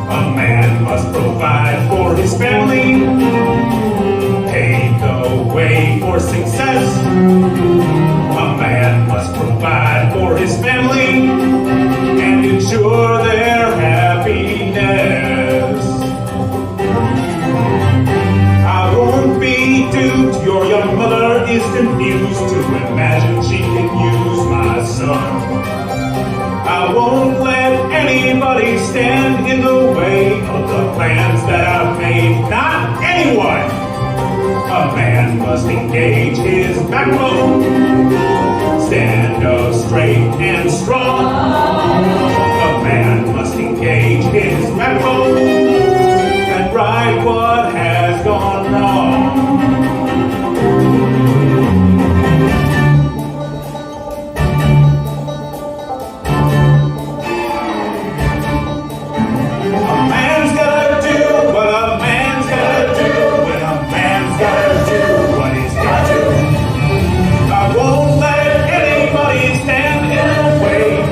A man must provide for his family, pave the way for success. A man must provide for his family and ensure their happiness. I won't be duped, your young mother is confused to imagine she can use my son. I won't let anybody stand in the way of the plans that I've made, not anyone. A man must engage his backbone, stand up straight and strong. A man must engage his backbone and right what has gone wrong. A man's gotta do what a man's gotta do when a man's gotta do what he's got to. I won't let anybody stand in the way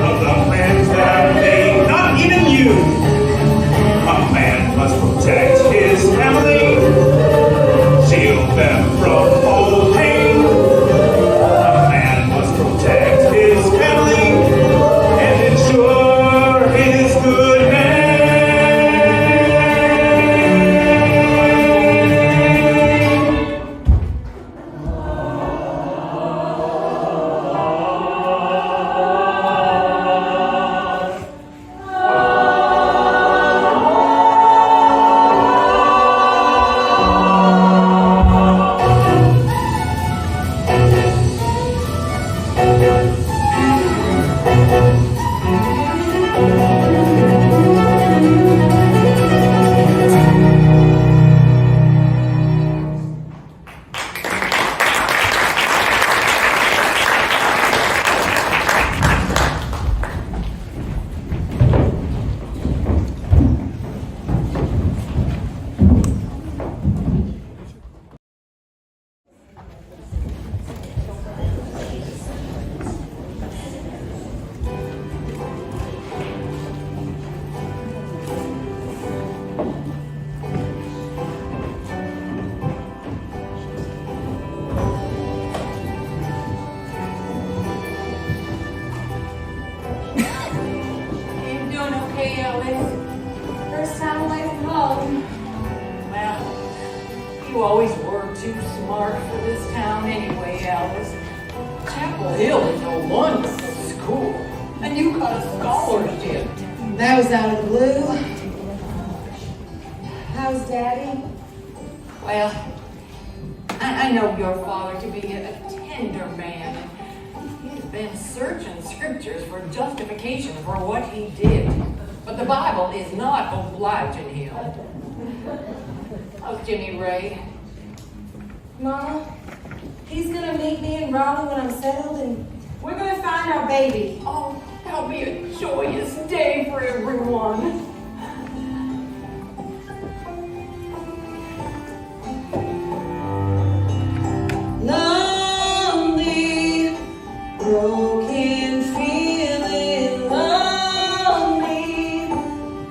You always were too smart for this town anyway, Alice. Chapel Hill is a wonderful school, and you got a scholarship. That was out of the blue. How's Daddy? Well, I know your father to be a tender man. He's been searching scriptures for justification for what he did. But the Bible is not obliging him. How's Jimmy Ray? Mom, he's gonna meet me in Raleigh when I'm settled, and we're gonna find our baby. Oh, that'll be a joyous day for everyone. Lonely, broken, feeling lonely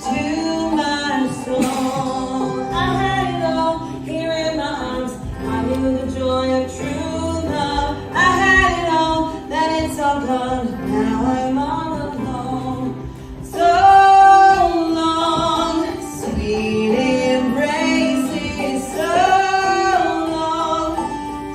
to my soul. I had it all here in my arms. I knew the joy of true love. I had it all, then it's all gone. Now I'm all alone. So long, sweet embraces. So long,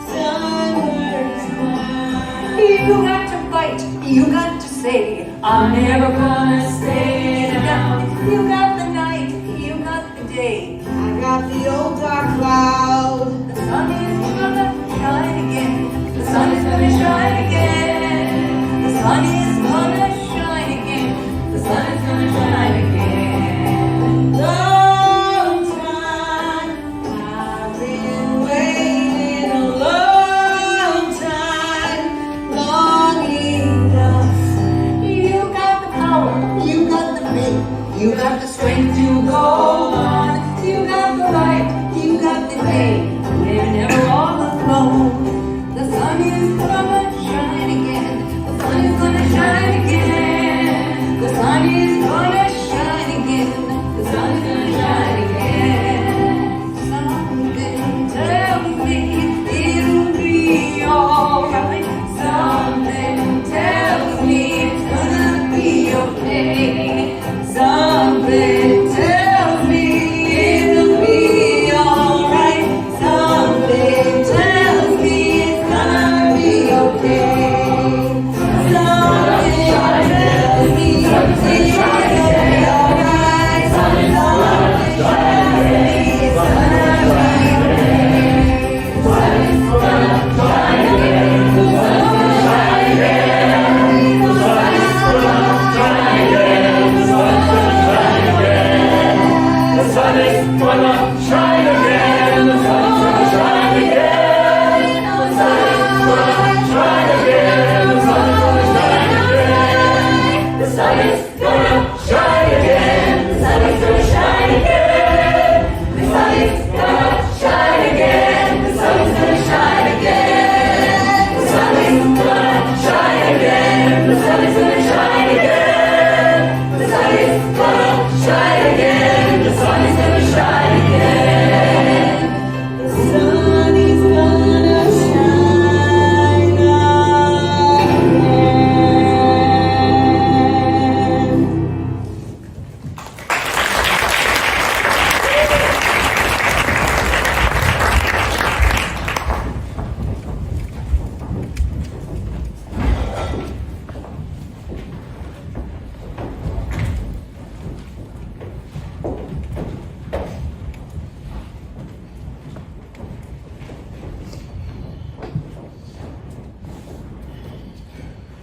summer's mine. You got to fight, you got to say, I'm never gonna stay down. You got the night, you got the day. I got the old dark cloud. The sun is gonna shine again. The sun is gonna shine again. The sun is gonna shine again. The sun is gonna shine again. Long time, I've been waiting a long time, long enough. You got the power, you got the faith, you got the strength to go on. You got the light, you got the day. We're never all alone. The sun is gonna shine again. The sun is gonna shine again. The sun is gonna shine again. The sun is gonna shine again. Something tells me it'll be alright. Something tells me it's gonna be okay. Something tells me it'll be alright. Something tells me it's gonna be okay. Something tells me it's gonna be alright. Something tells me it's gonna be okay. Something's gonna shine again. The sun's gonna shine again. The sun's gonna shine again. The sun's gonna shine again. The sun is gonna shine again. The sun is gonna shine again. The sun is gonna shine again. The sun is gonna shine again. The sun is gonna shine again. The sun is gonna shine again. The sun is gonna shine again. The sun is gonna shine again. The sun is gonna shine again. The sun is gonna shine again. The sun is gonna shine again. The sun is gonna shine again. The sun is gonna shine again.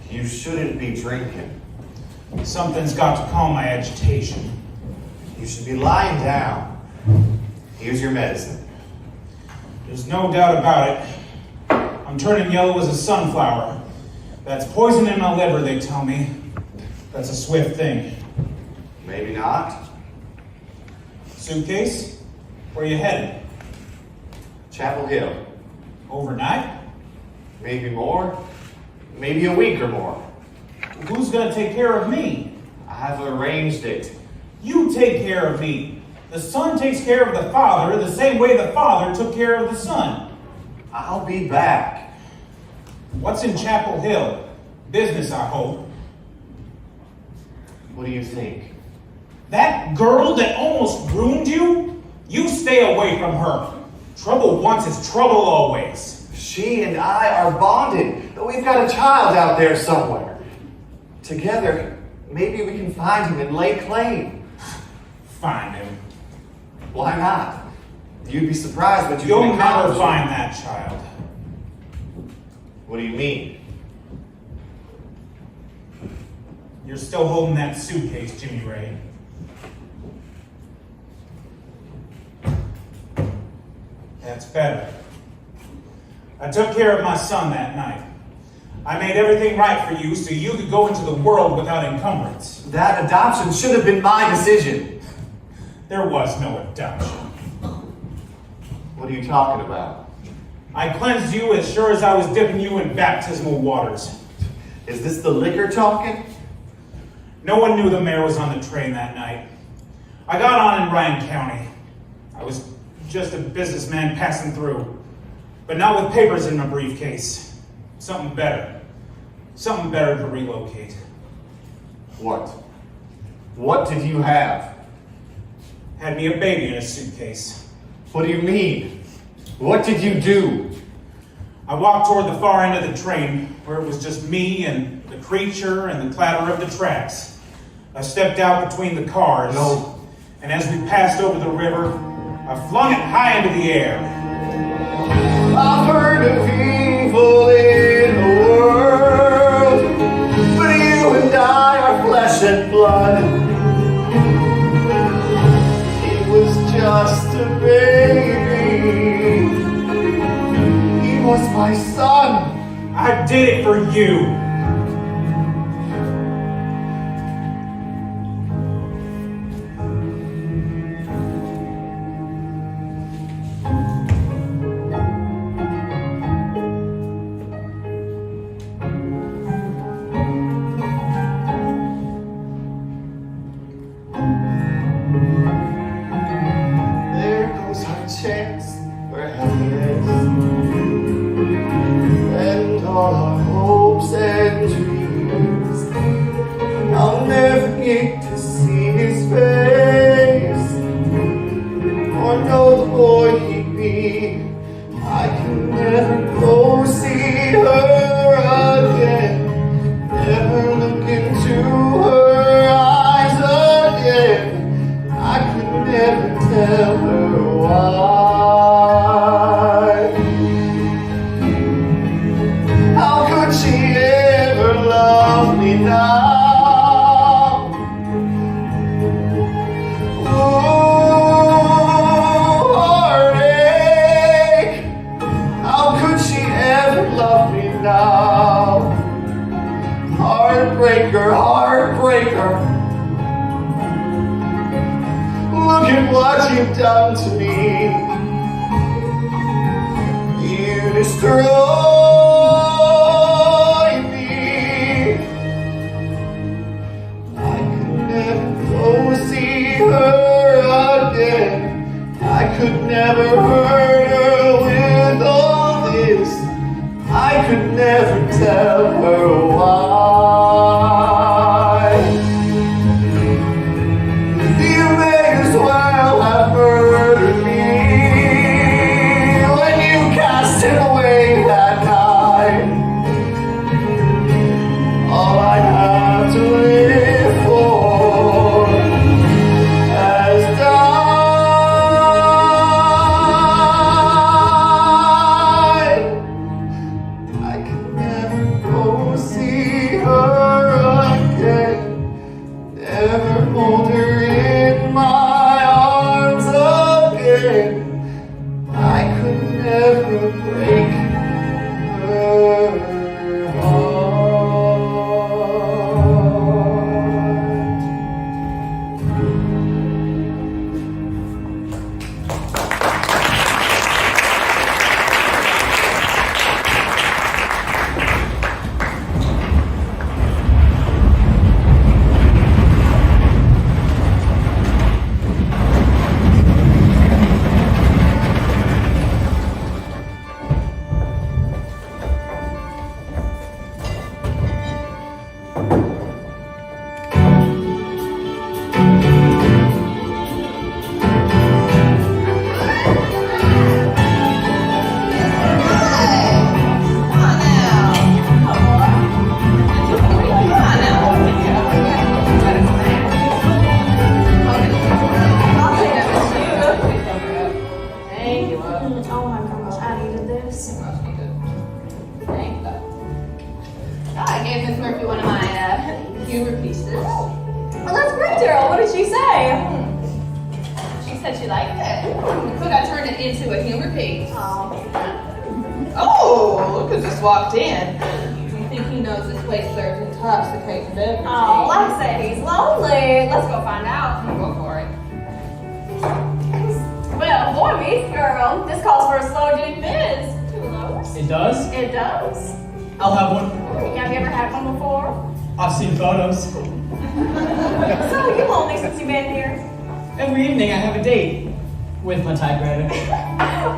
You shouldn't be drinking. Something's got to calm my agitation. You should be lying down. Here's your medicine. There's no doubt about it. I'm turning yellow as a sunflower. That's poison in my liver, they tell me. That's a swift thing. Maybe not. Suitcase? Where you headed? Chapel Hill. Overnight? Maybe more. Maybe a week or more. Who's gonna take care of me? I've arranged it. You take care of me. The son takes care of the father the same way the father took care of the son. I'll be back. What's in Chapel Hill? Business, I hope. What do you think? That girl that almost ruined you? You stay away from her. Trouble once is trouble always. She and I are bonded, but we've got a child out there somewhere. Together, maybe we can find him and lay claim. Find him. Why not? You'd be surprised what you You'll can never accomplish. find that child. What do you mean? You're still holding that suitcase, Jimmy Ray. That's better. I took care of my son that night. I made everything right for you so you could go into the world without encumbrance. That adoption should have been my decision. There was no adoption. What are you talking about? I cleansed you as sure as I was dipping you in baptismal waters. Is this the liquor talking? No one knew the mayor was on the train that night. I got on in Ryan County. I was just a businessman passing through, but not with papers in my briefcase. Something better. Something better to relocate. What? What did you have? Had me a baby in a suitcase. What do you mean? What did you do? I walked toward the far end of the train, where it was just me and the creature and the clatter of the tracks. I stepped out between the cars. No. And as we passed over the river, I flung it high into the air. I've heard of evil in the world, but you and I are flesh and blood. He was just a baby. He was my son. I did it for you. There goes our chance for happiness, and all our hopes and dreams. I'll never get to see his face, or know the boy he'd be. I can never go see her again, never look into her eyes again. I could never tell her why. How could she ever love me now? Ooh, heartache. How could she ever love me now? Heartbreaker, heartbreaker. Look at what you've done to me. You destroyed me. I could never go see her again. I could never hurt her with all this. I could never tell her why. You may as well have murdered me when you cast it away that night. All I have to live for has died. I can never go see her again, never hold her in my arms again. I could never break her heart. Oh my gosh, I needed this. Thank you. I gave Miss Murphy one of my humor pieces. Well, that's great, Daryl. What did she say? She said she liked it. So I turned it into a humor piece. Oh. Look who just walked in. You think he knows this place serves intoxicating beverages? Oh, like I said, he's lonely. Let's go find out. Go for it. Well, boy meets girl. This calls for a slow gin fizz. 2 lows. It does? It does. I'll have one. Have you ever had one before? I've seen photos. So you lonely since you've been here? Every evening I have a date with my typewriter.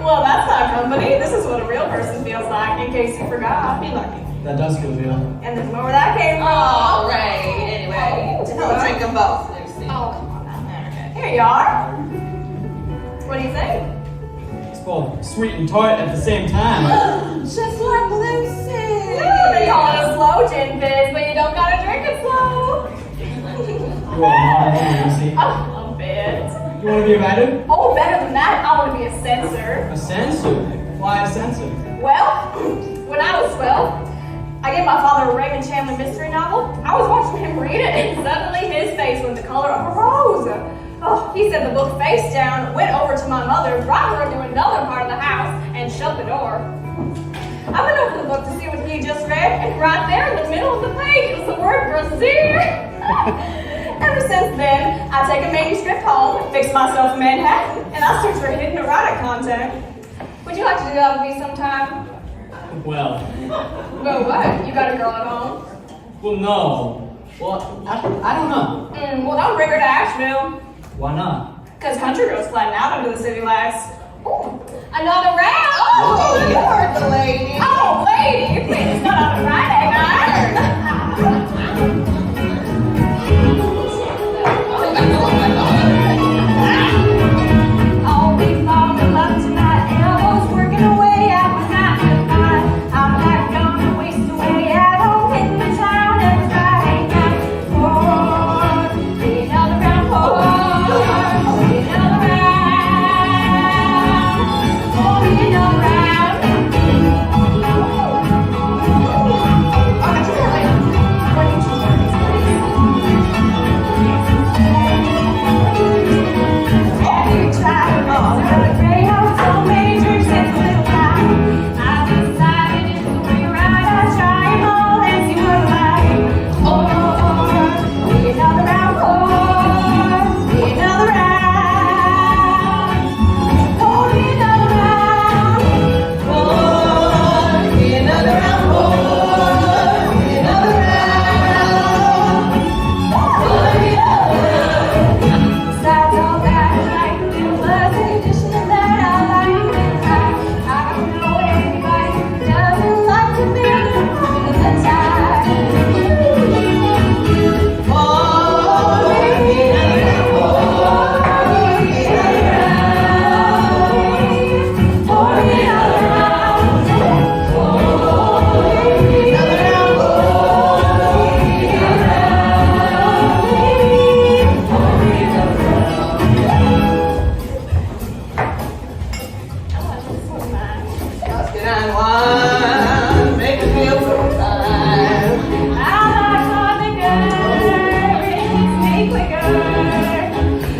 Well, that's not company. This is what a real person feels like, in case you forgot. Be lucky. That does feel real. And then where that came from. All right. Anyway, Oh, drink them both, Lucy. Oh, come on now. Okay. Here you are. What do you think? It's both sweet and tart at the same time. Just like Lucy. Yeah, they call it a slow gin fizz, but you don't gotta drink it slow. You are my Lucy. A bit. You want to be a writer? Oh, better than that, I want to be a censor. A censor? Why a censor? Well, when I was 12, I gave my father a Raymond Chandler mystery novel. I was watching him read it, and suddenly his face went the color of a rose. Oh, he said the book face down, went over to my mother, brought her into another part of the house, and shut the door. I went over the book to see what he just read, and right there in the middle of the page was the word brassiere. Ever since then, I take a manuscript home, fix myself in Manhattan, and I search for hidden erotic content. Would you like to do that with me sometime? Well, Well, what? You got a girl at home? well, no. Well, I don't know. Well, don't bring her to Asheville. Why not? Because country girls flatten out under the city lights. Ooh, another round! Oh, you heard the lady. Oh, lady, you think it's not on a Friday night? All week long, I'm up to my elbows, working away at my 9 to 5. I'm not gonna waste away at home in the town every Friday night. Pour me another round, pour me another round, pour me another round. Every time I'm Greyhound, so many drinks and a little wine. I've decided it's the way right. I try 'em all and see what I like. Pour me another round, pour me another round, pour me another round, pour me another round, pour me another round, pour me another round. Besides all that, I like the was in addition to that, I like I don't know anybody who doesn't like to be all of the time. Pour me pour me another round, pour me another round, pour me another round. Let's get on one. Make it feel so fine.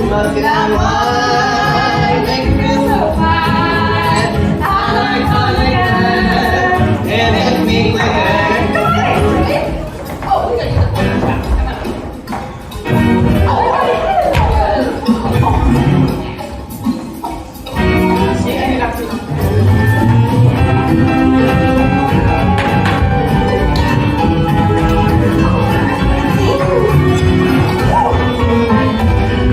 Let's get on one. Make it feel so fine. I like hot liquor. And make me quicker. Oh, we gotta use the phone. Come on.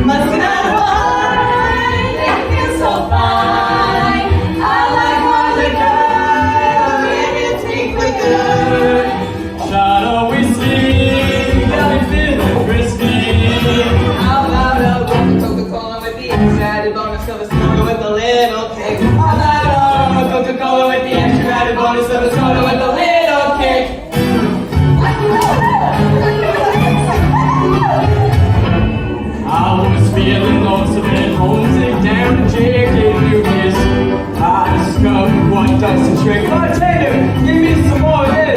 Must get on one. Make it feel so fine. I like hot liquor. Make me quicker. Shot of whiskey, got me feeling frisky. How about a Coca-Cola with the extra added bonus of a soda with a little kick? How about a Coca-Cola with the extra added bonus of a soda with a little kick? I was feeling lonesome and homesick down in J.K. Lucas. I nice to drink. Bartender, give me some more of this.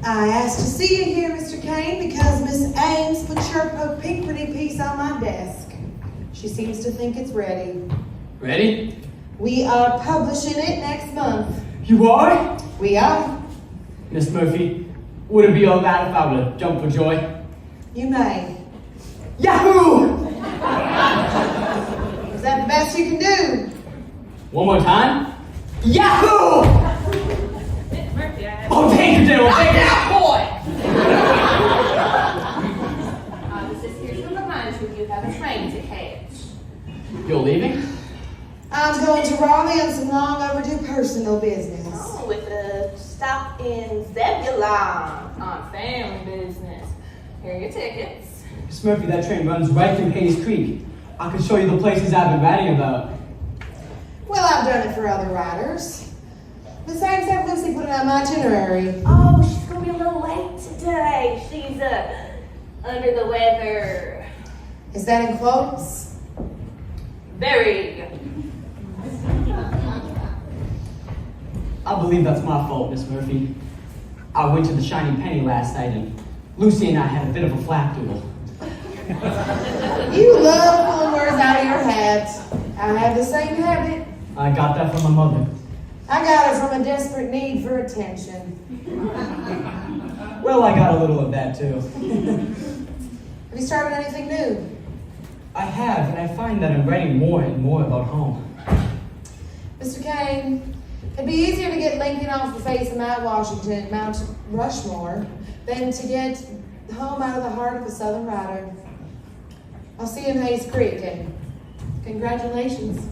I asked to see you here, Mr. Kane, because Miss Ames put your propinquity piece on my desk. She seems to think it's ready. Ready? We are publishing it next month. You are? We are. Miss Murphy, would it be all right if I were to jump for joy? You may. Yahoo! Is that the best you can do? One more time. Yahoo! Oh, thank you, General. Thank you. This is here to remind you have a train to catch. You're leaving? I'm going to Raleigh on some long overdue personal business. Oh, with a stop in Zebulon on family business. Here are your tickets. Miss Murphy, that train runs right through Hayes Creek. I can show you the places I've been writing about. Well, I've done it for other writers. Miss Ames, have Lucy put it on my itinerary. Oh, she's gonna be a little late today. She's under the weather. Is that in quotes? Very. I believe that's my fault, Miss Murphy. I went to the Shiny Penny last night and Lucy and I had a bit of a flap duel. You love pulling words out of your hat. I have the same habit. I got that from my mother. I got it from a desperate need for attention. Well, I got a little of that too. Have you started anything new? I have, and I find that I'm writing more and more about home. Mr. Kane, it'd be easier to get Lincoln off the face of Mount Washington, Mount Rushmore, than to get home out of the heart of a Southern writer. I'll see you in Hayes Creek, and congratulations.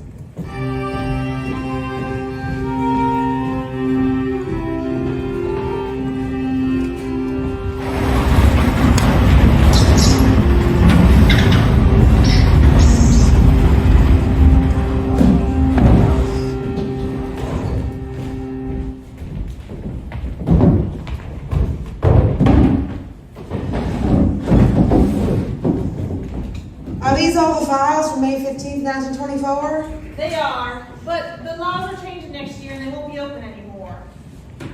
Are these all the files from May 15th, 1924? They are, but the laws are changing next year and they won't be open anymore. Do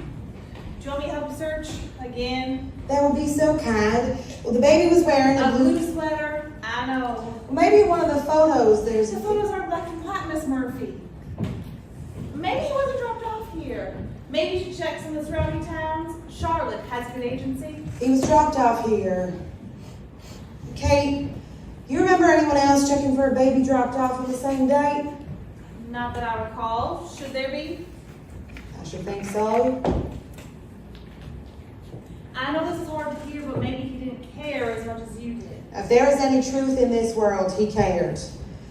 you want me to help you search again? That would be so kind. Well, the baby was wearing A a blue... blue sweater? I know. Maybe one of the photos, there's... The photos are black and white, Miss Murphy. Maybe he wasn't dropped off here. Maybe you should check some of the surrounding towns. Charlotte has a good agency. He was dropped off here. Kate, you remember anyone else checking for a baby dropped off on the same date? Not that I recall. Should there be? I should think so. I know this is hard to hear, but maybe he didn't care as much as you did. If there is any truth in this world, he cared.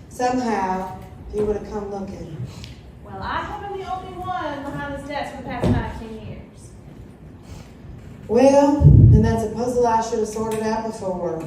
Somehow, he would have come looking. Well, I haven't been the only one behind this desk for the past 19 years. Well, then that's a puzzle I should have sorted out before.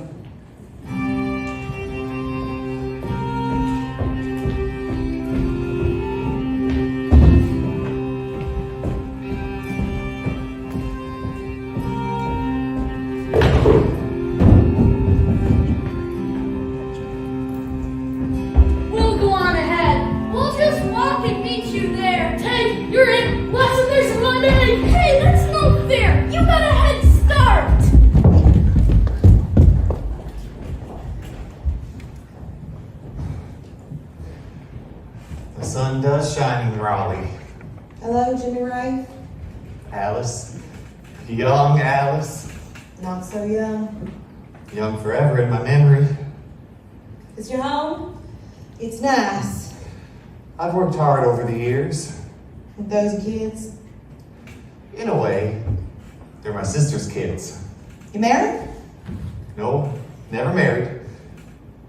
We'll go on ahead. We'll just walk and meet you there. Hey, you're in. Listen, there's one day. Hey, that's no fair. You got a head start. The sun does shine in Raleigh. Hello, Jimmy Ray? Alice. Young Alice. Not so young. Young forever in my memory. Is your home? It's nice. I've worked hard over the years. With those kids? In a way, they're my sister's kids. You married? No, never married.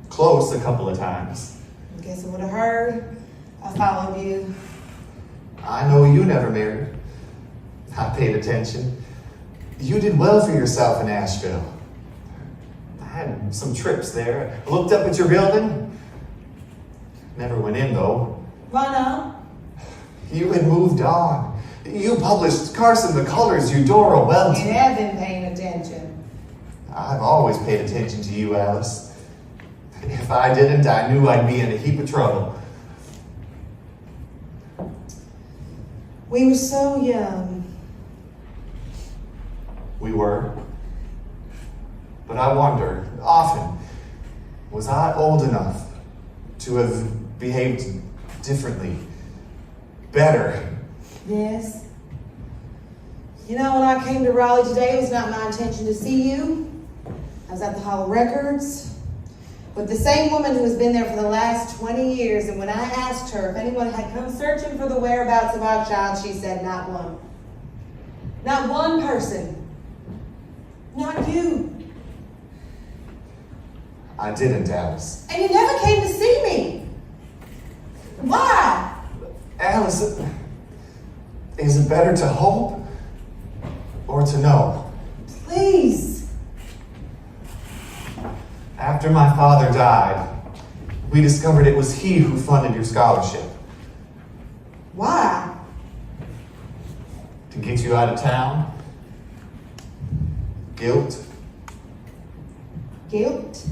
Close a couple of times. Guess I would have heard. I followed you. I know you never married. I paid attention. You did well for yourself in Asheville. I had some trips there. I looked up at your building. Never went in though. Why not? You had moved on. You published Carson the Colors, Eudora Welton. You have been paying attention. I've always paid attention to you, Alice. If I didn't, I knew I'd be in a heap of trouble. We were so young. We were. But I wonder, often, was I old enough to have behaved differently, better? Yes. You know, when I came to Raleigh today, it was not my intention to see you. I was at the Hall of Records with the same woman who has been there for the last 20 years, and when I asked her if anyone had come searching for the whereabouts of our child, she said not one. Not one person. Not you. I didn't, Alice. And you never came to see me. Why? Alice, is it better to hope or to know? Please. After my father died, we discovered it was he who funded your scholarship. Why? To get you out of town? Guilt? Guilt?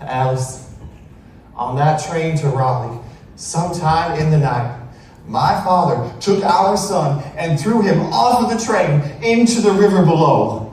Alice, on that train to Raleigh, sometime in the night, my father took our son and threw him off of the train into the river below.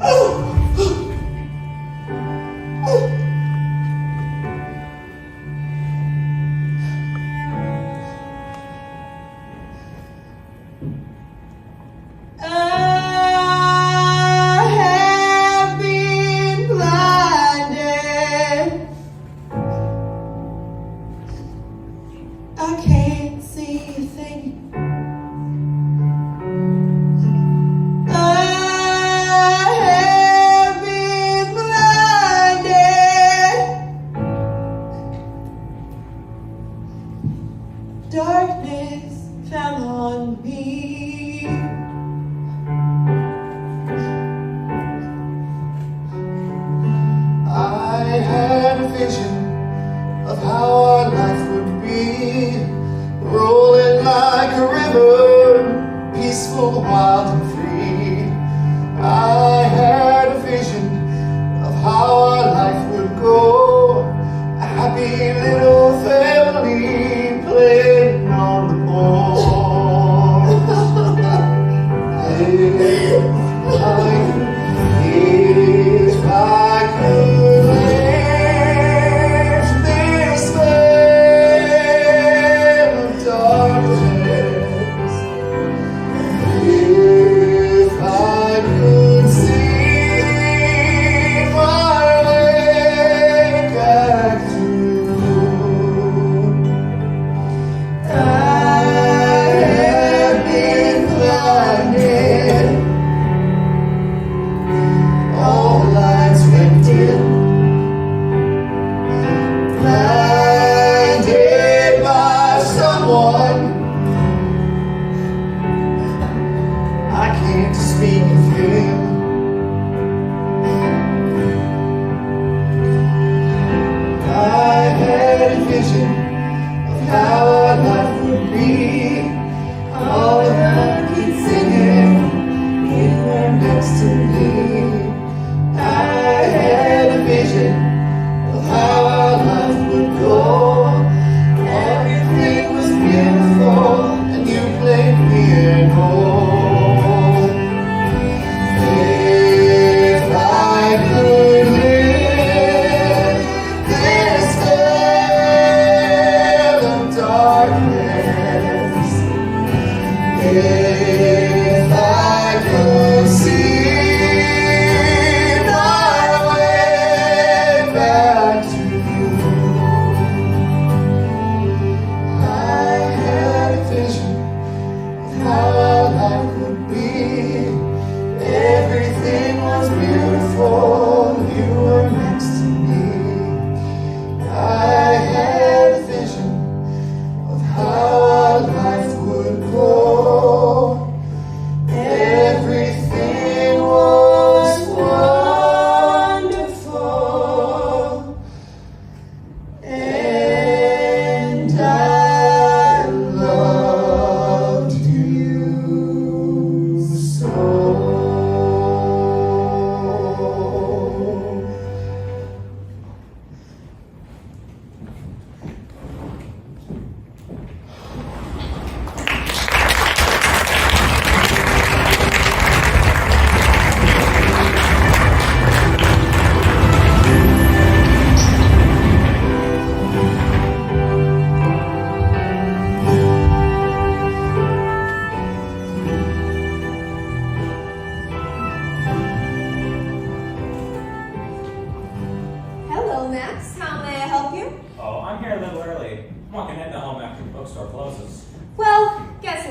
Darkness fell on me. I had a vision of how our life would be, rolling like a river, peaceful, wild and free. I had a vision of how our life would go, a happy little family playing on the porch. If I could lift this veil of darkness, if I could see my way back to you, I have been blinded. All lights went dim, blinded by someone. I can't speak of him. I had a vision of how our life would be. All the night keep singing, you were next to me. I had a vision of how our life would go. Everything was beautiful, and you played piano. If I could live this veil of darkness, if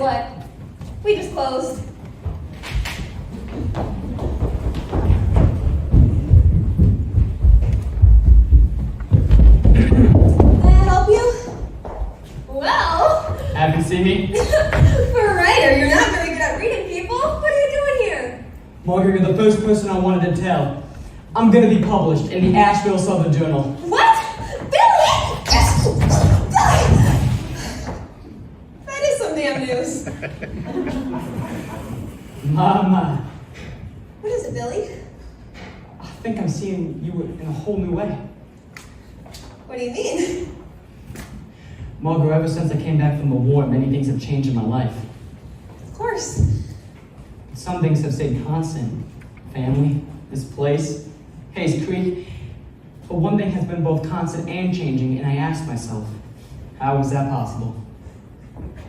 what? We just closed. Can I help you? Well, Happy to see me? for a writer, you're not very good at reading people. What are you doing here? Margaret, you're the first person I wanted to tell. I'm gonna be published in the Asheville Southern Journal. What? Billy? Billy! That is some damn news. My. What is it, Billy? I think I'm seeing you in a whole new way. What do you mean? Margaret, ever since I came back from the war, many things have changed in my life. Of course. Some things have stayed constant. Family, this place, Hayes Creek. But one thing has been both constant and changing, and I asked myself, how is that possible?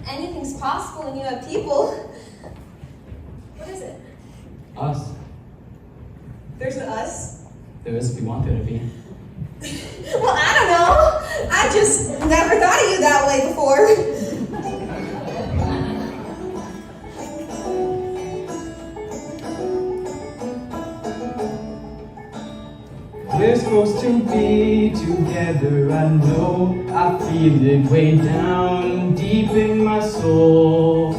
Anything's possible when you have people. What is it? Us. There's an us? There is if you want there to be. Well, I don't know. I just never thought of you that way before. We're supposed to be together, I know. I feel it way down deep in my soul.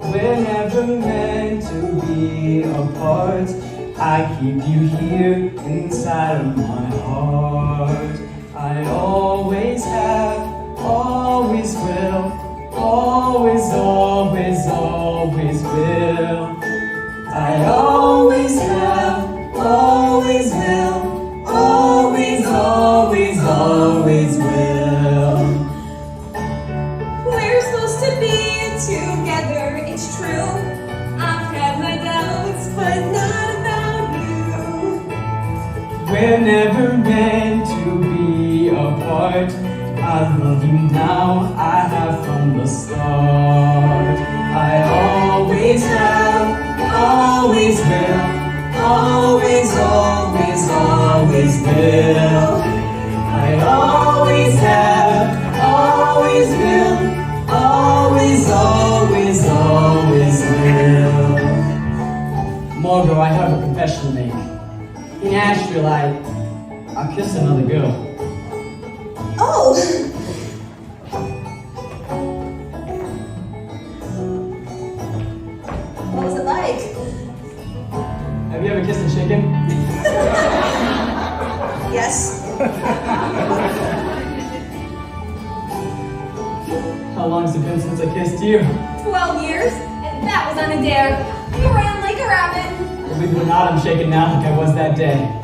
We're never meant to be apart. I keep you here inside of my heart. I always have, always will, always, always, always will. I always have, always will, always, always, always will. We're supposed to be together, it's true. I've had my doubts, but not about you. We're never meant to be apart. I love you now, I have from the start. I always have, always will, always, always, always will. I always have, always will, always, always, always will. Margot, I have a confession to make. In Asheville, I kissed another girl. Oh! What was it like? Have you ever kissed a chicken? Yes. How long's it been since I kissed you? 12 years, and that was on a dare. You ran like a rabbit. Believe it or not, I'm shaking now like I was that day.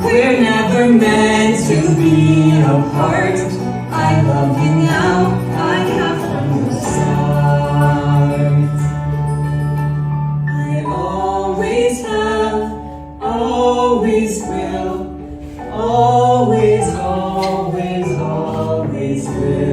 We're never meant to be apart. I love you now, I have from the start. I always have, always will, always, always, always will.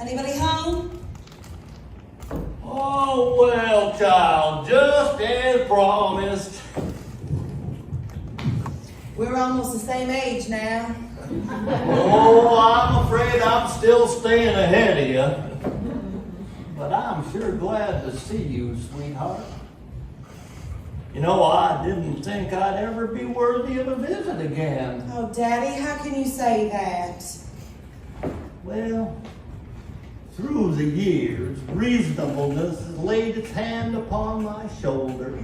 Anybody home? Oh, well, child, just as promised. We're almost the same age now. Oh, I'm afraid I'm still staying ahead of you. But I'm sure glad to see you, sweetheart. You know, I didn't think I'd ever be worthy of a visit again. Oh, Daddy, how can you say that? Well, through the years, reasonableness has laid its hand upon my shoulder.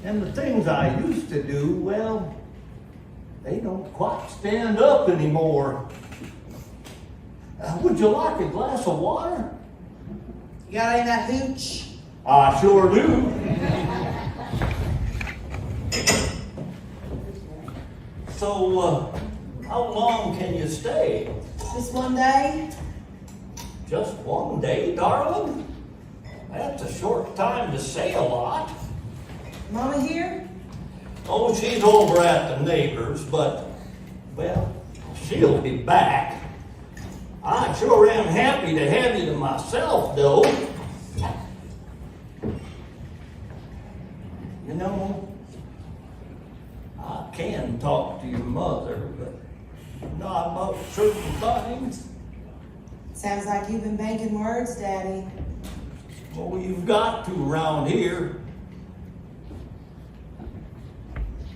And the things I used to do, well, they don't quite stand up anymore. Would you like a glass of water? You got any of that hooch? I sure do. So, how long can you stay? Just one day? Just one day, darling? That's a short time to say a lot. Mama here? Oh, she's over at the neighbors, but, well, she'll be back. I sure am happy to have you to myself, though. You know, I can talk to your mother, but not about certain things. Sounds like you've been banking words, Daddy. Oh, you've got to around here.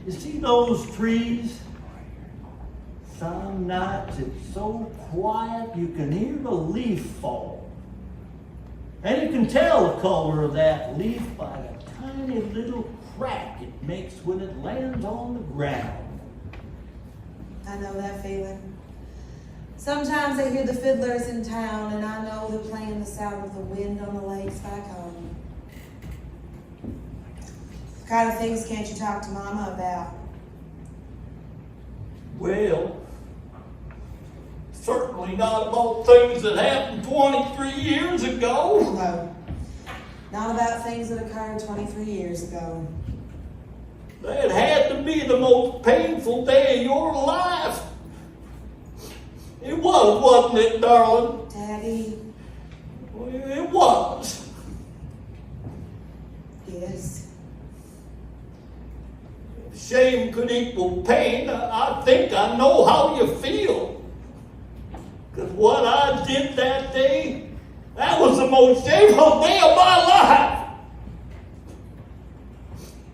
You see those trees? Some nights it's so quiet you can hear the leaf fall. And you can tell the color of that leaf by the tiny little crack it makes when it lands on the ground. I know that feeling. Sometimes I hear the fiddlers in town and I know they're playing the sound of the wind on the lakes back home. What kind of things can't you talk to Mama about? Well, certainly not about things that happened 23 years ago. No, not about things that occurred 23 years ago. That had to be the most painful day of your life. It was, wasn't it, darling? Daddy. Well, it was. Yes. If shame could equal pain, I think I know how you feel. Because what I did that day, that was the most shameful day of my life.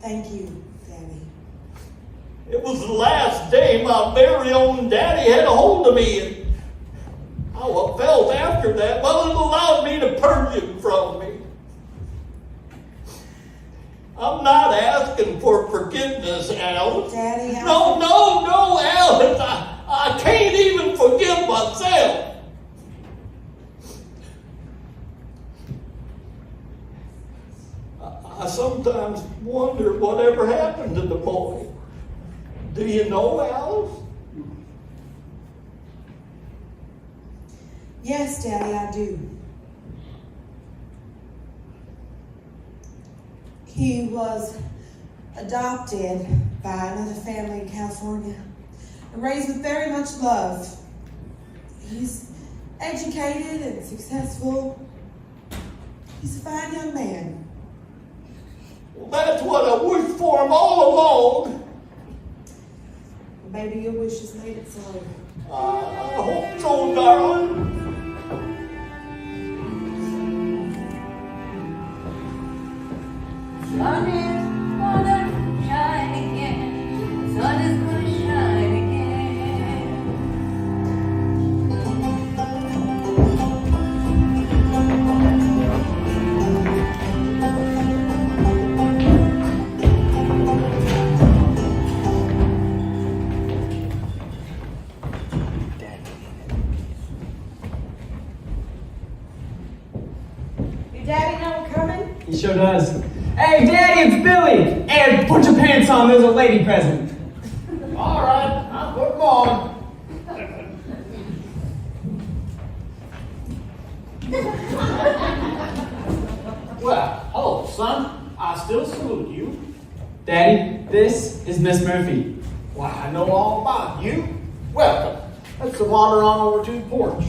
Thank you, Daddy. It was the last day my very own daddy had a hold of me. And how I felt after that, well, it allowed me to purge him from me. I'm not asking for forgiveness, Alice. Daddy, No, Alice. I can't even forgive myself. I sometimes wonder whatever happened to the boy. Do you know, Alice? Yes, Daddy, I do. He was adopted by another family in California and raised with very much love. He's educated and successful. He's a fine young man. Well, that's what I wished for him all along. Maybe your wishes made it so. I hope so, darling. Sun is gonna shine again. Sun is gonna shine again. Your daddy know we're coming? He sure does. Hey, Daddy, it's Billy! And put your pants on, there's a lady present. All right, I'll put them on. Well, hello, son. I still salute you. Daddy, this is Miss Murphy. Why, I know all about you. Welcome. Let's wander on over to the porch.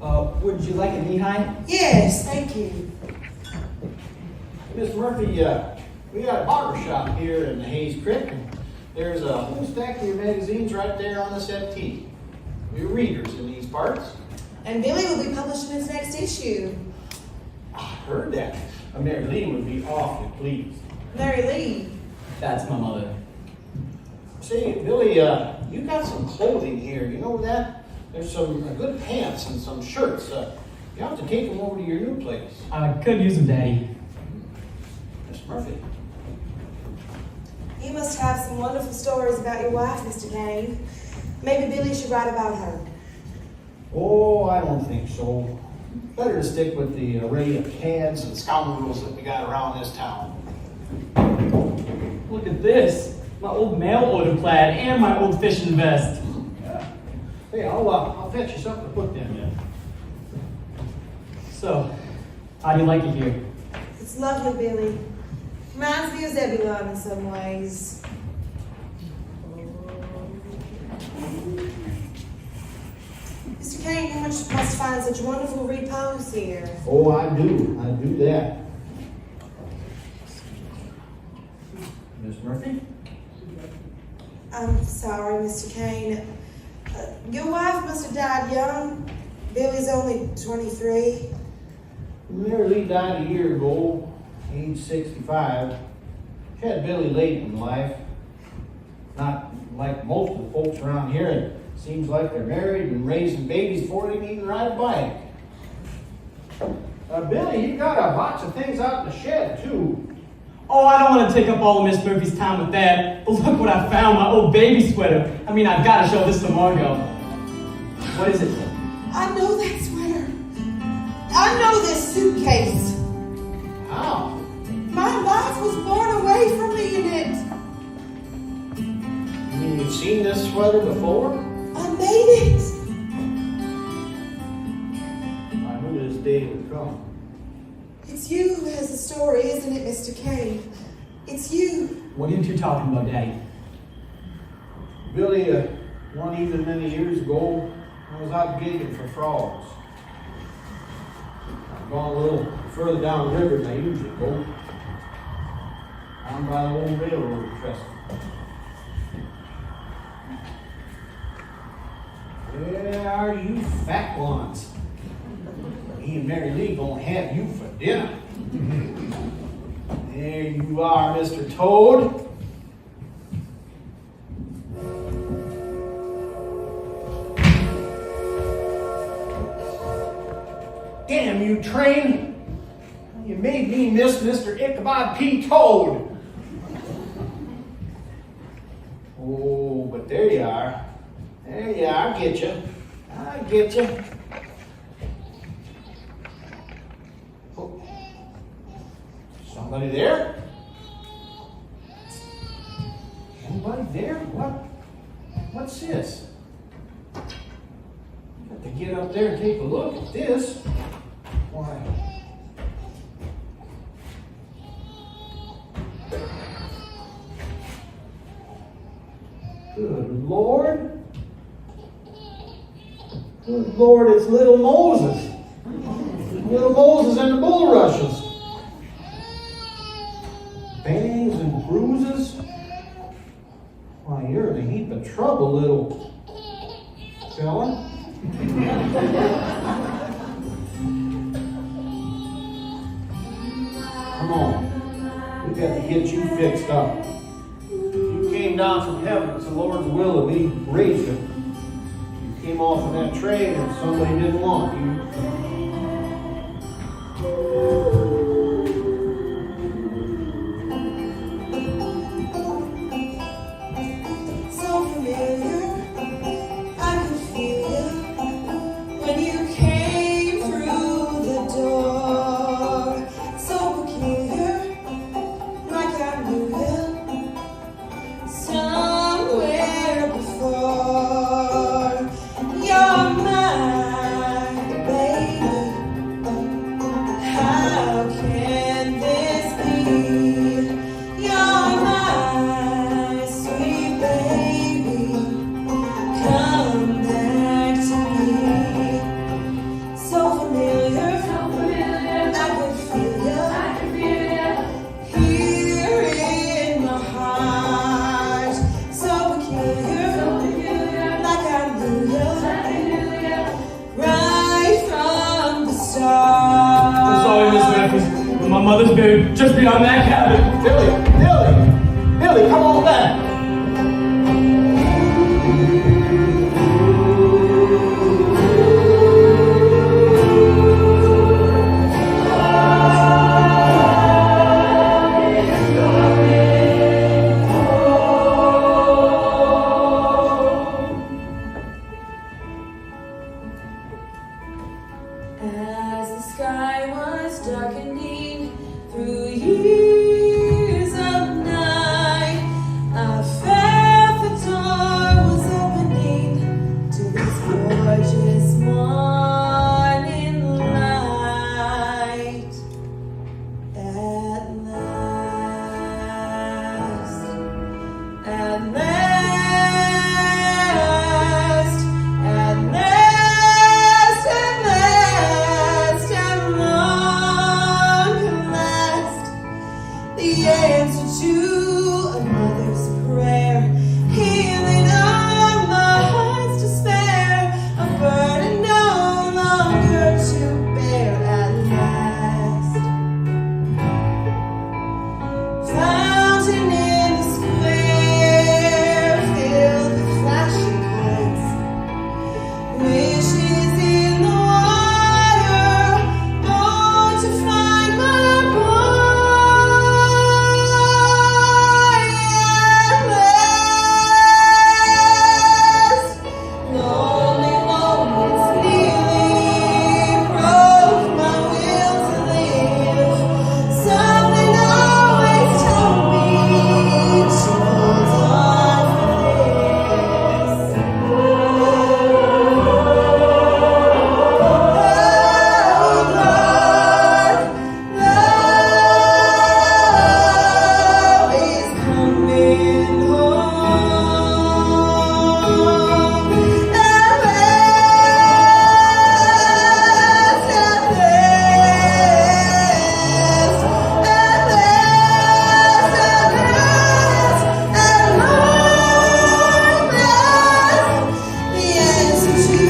Would you like a knee-high? Yes, thank you. Miss Murphy, we got a barber shop here in the Hayes Creek, and there's a whole stack of your magazines right there on the settee. We're readers in these parts. And Billy will be publishing his next issue. I heard that. Mary Lee would be awfully pleased. Mary Lee. That's my mother. Say, Billy, you got some clothing here. You know that? There's some good pants and some shirts. You have to take them over to your new place. I could use them, Daddy. Miss Murphy. You must have some wonderful stories about your wife, Mr. Kane. Maybe Billy should write about her. Oh, I don't think so. Better to stick with the array of cads and scoundrels that we got around this town. Look at this. My old mail order plaid and my old fishing vest. Yeah. Hey, I'll fetch you something to put them in. So, how do you like it here? It's lovely, Billy. Reminds me of Zebulon in some ways. Mr. Kane, you must find such wonderful repose here. Oh, I do that. Miss Murphy? I'm sorry, Mr. Kane. Your wife must have died young. Billy's only 23. Mary Lee died a year ago, age 65. She had Billy late in life. Not like most of the folks around here. It seems like they're married and raising babies before they can even ride a bike. Billy, you got a box of things out in the shed, too. Oh, I don't want to take up all of Miss Murphy's time with that. But look what I found, my old baby sweater. I mean, I've got to show this to Margot. What is it? I know that sweater. I know this suitcase. How? My life was born away from me in it. You mean you've seen this sweater before? I made it. I knew this day would come. It's you who has the story, isn't it, Mr. Kane? It's you. What are you two talking about, Daddy? Billy, one evening many years ago, I was out gigging for frogs. I've gone a little further down the river than I usually go. Down by the old railroad trestle. Where are you fat ones? Me and Mary Lee gonna have you for dinner. There you are, Mr. Toad. Damn you, train! You made me miss Mr. Ichabod P. Toad. Oh, but there you are. There you are, I get you. I get you. Oh. Somebody there? Anybody there? What's this? Got to get up there and take a look at this. Why? Good Lord. Good Lord, it's little Moses. Little Moses and the bulrushes. Bangs and bruises. Why, you're in a heap of trouble, little fella. Come on. We've got to get you fixed up. You came down from heaven. It's the Lord's will that we raised you. You came off of that train and somebody didn't want you. So familiar, I could feel you when you came through the door. So peculiar, like I knew you somewhere before. You're mine, baby. How can this be? You're my sweet baby. Come back to me. So familiar, I could feel you here in my heart. So peculiar, like I knew you right from the start. I'm sorry, Miss Murphy, but my mother's buried just beyond that cabin. Billy, come on back. As the sky was darkening through years of night, I felt the door was opening to this gorgeous morning light. At last, at last, at last, at last, at long last, the answer to a mother's prayer, healing all my heart's despair, a burden no longer to bear. At last, fountain in the square, filled with flashing lights, wishes in the water, born to find my boy. At last, lonely moments nearly broke my will to live. Something always told me to hold on for this. Love is coming home. At last, at last, at last, at long last, the answer to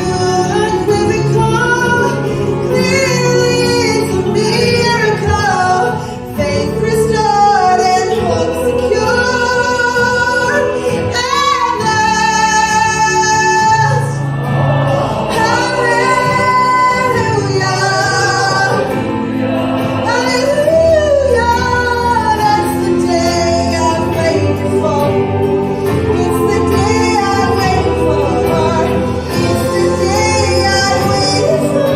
unequivocal, clearly is a miracle. Faith restored and hope secured. At last, hallelujah, hallelujah. That's the day I've waited for. It's the day I waited for. It's the day I waited for.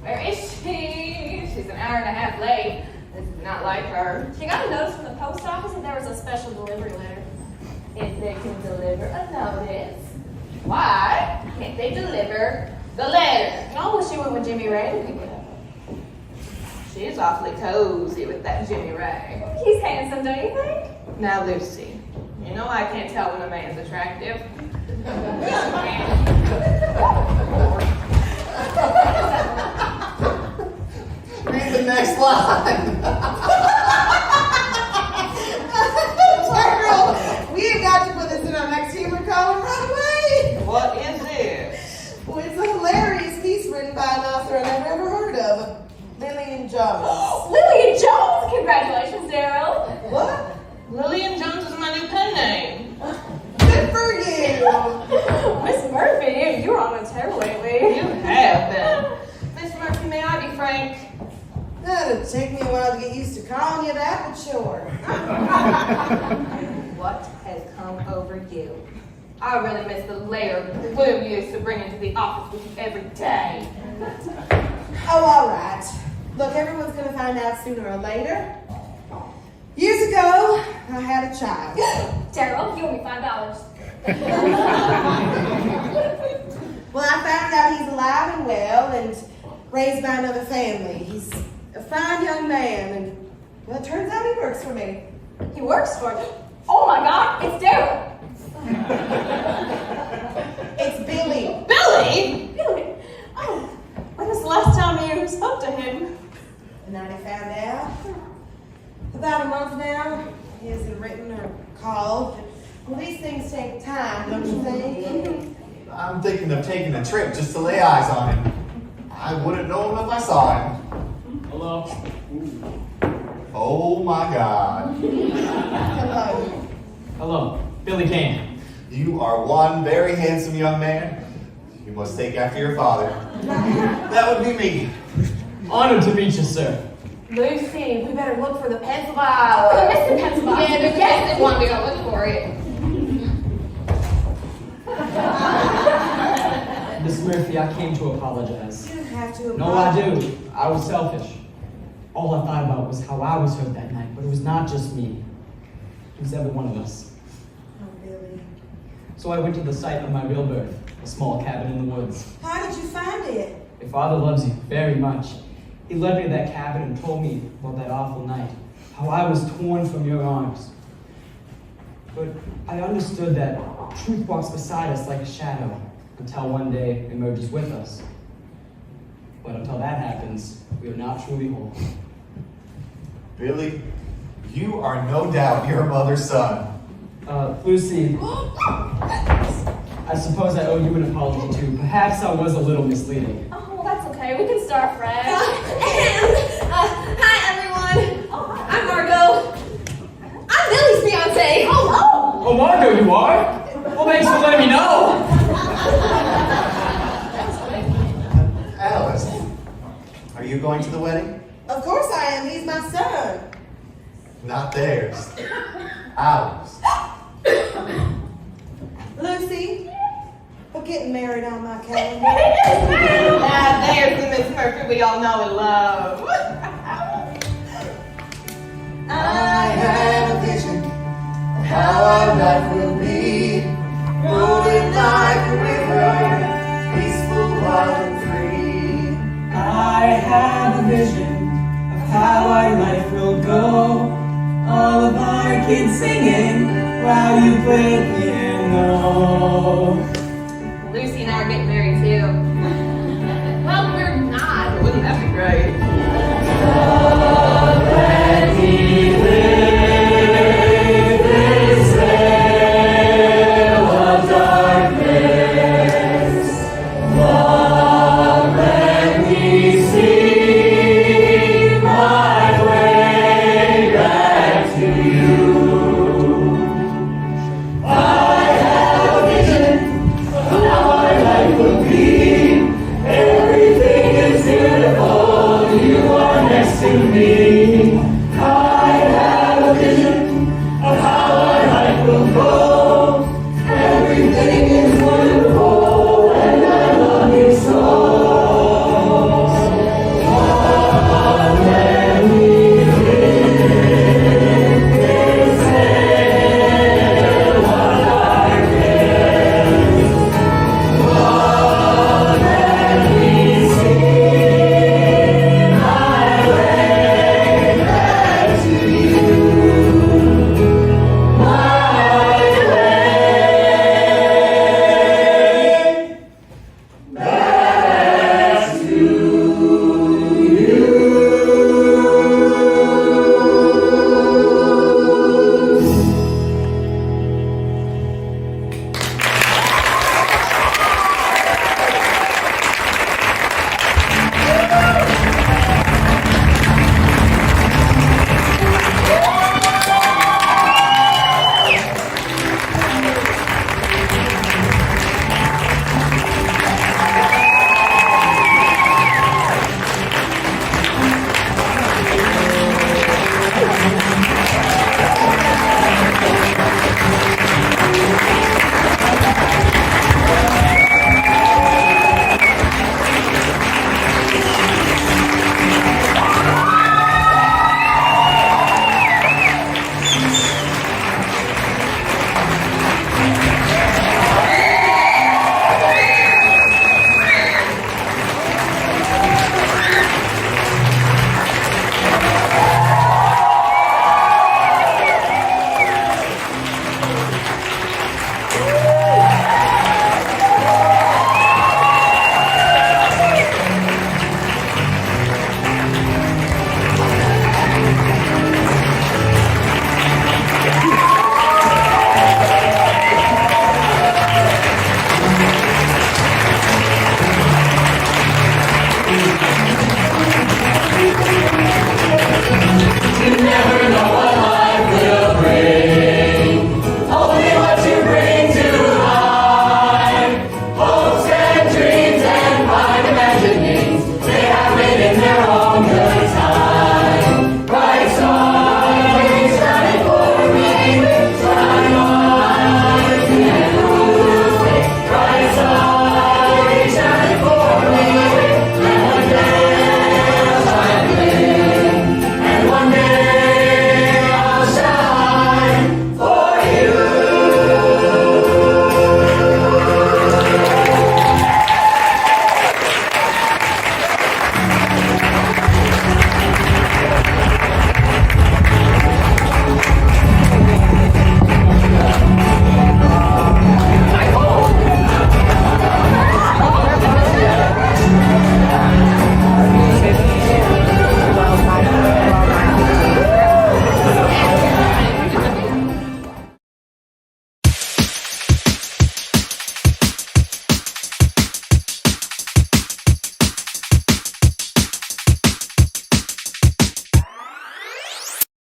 Where is she? She's an hour and a half late. This is not like her. She got a notice from the post office that there was a special delivery letter. If they can deliver a notice, why can't they deliver the letter? I wish she went with Jimmy Ray. She's awfully cozy with that Jimmy Ray. He's handsome, don't you think? Now, Lucy, you know I can't tell when a man's attractive. Read the next line. Girl, we have got to put this in our next humor column right away. What is this? Well, it's a hilarious piece written by an author I've never ever heard of, Lillian Jones. Lillian Jones! Congratulations, Daryl. What? Lillian Jones is my new pen name. Good for you. Miss Murphy, you're on a tear lately. You have been. Miss Murphy, may I be frank? That'll take me a while to get used to calling you that, but sure. What has come over you? I really miss the layer of glue you used to bring into the office with you every day. Oh, all right. Look, everyone's going to find out sooner or later. Years ago, I had a child. Daryl, you owe me $5. Well, I found out he's alive and well and raised by another family. He's a fine young man, and well, it turns out he works for me. He works for me? Oh my God, it's Daryl. It's Billy. Billy? Billy? Oh, when was the last time you spoke to him? The night I found out. About a month now. He hasn't written or called. Well, these things take time, don't you think? I'm thinking of taking a trip just to lay eyes on him. I wouldn't know him if I saw him. Hello. Oh my God. Hello. Hello. Billy Kane. You are one very handsome young man. You must take after your father. That would be me. Honored to meet you, sir. Lucy, we better look for the pencil box. The missing pencil box. Yeah, there's definitely one. We gotta look for it. Miss Murphy, I came to apologize. You don't have to. No, I do. I was selfish. All I thought about was how I was hurt that night, but it was not just me. It was every one of us. Oh, Billy. So I went to the site of my real birth, a small cabin in the woods. How did you find it? Your father loves you very much. He led me to that cabin and told me about that awful night, how I was torn from your arms. But I understood that truth walks beside us like a shadow until one day emerges with us. But until that happens, we are not truly whole. Billy, you are no doubt your mother's son. Lucy, I suppose I owe you an apology too. Perhaps I was a little misleading. Oh, well, that's okay. We can start fresh. Hi, everyone. Oh, hi. I'm Margot. I'm Billy's fiance. Oh, Oh, Margot, you are? Well, thanks for letting me know. Alice, are you going to the wedding? Of course I am. He's my son. Not theirs. Ours. Lucy, we're getting married on my calendar. Now there's the Miss Murphy we all know and love. I had a vision of how our life will be, rolling like a river, peaceful, wild, and free. I have a vision of how our life will go. All of our kids singing while you play piano. Lucy and I are getting married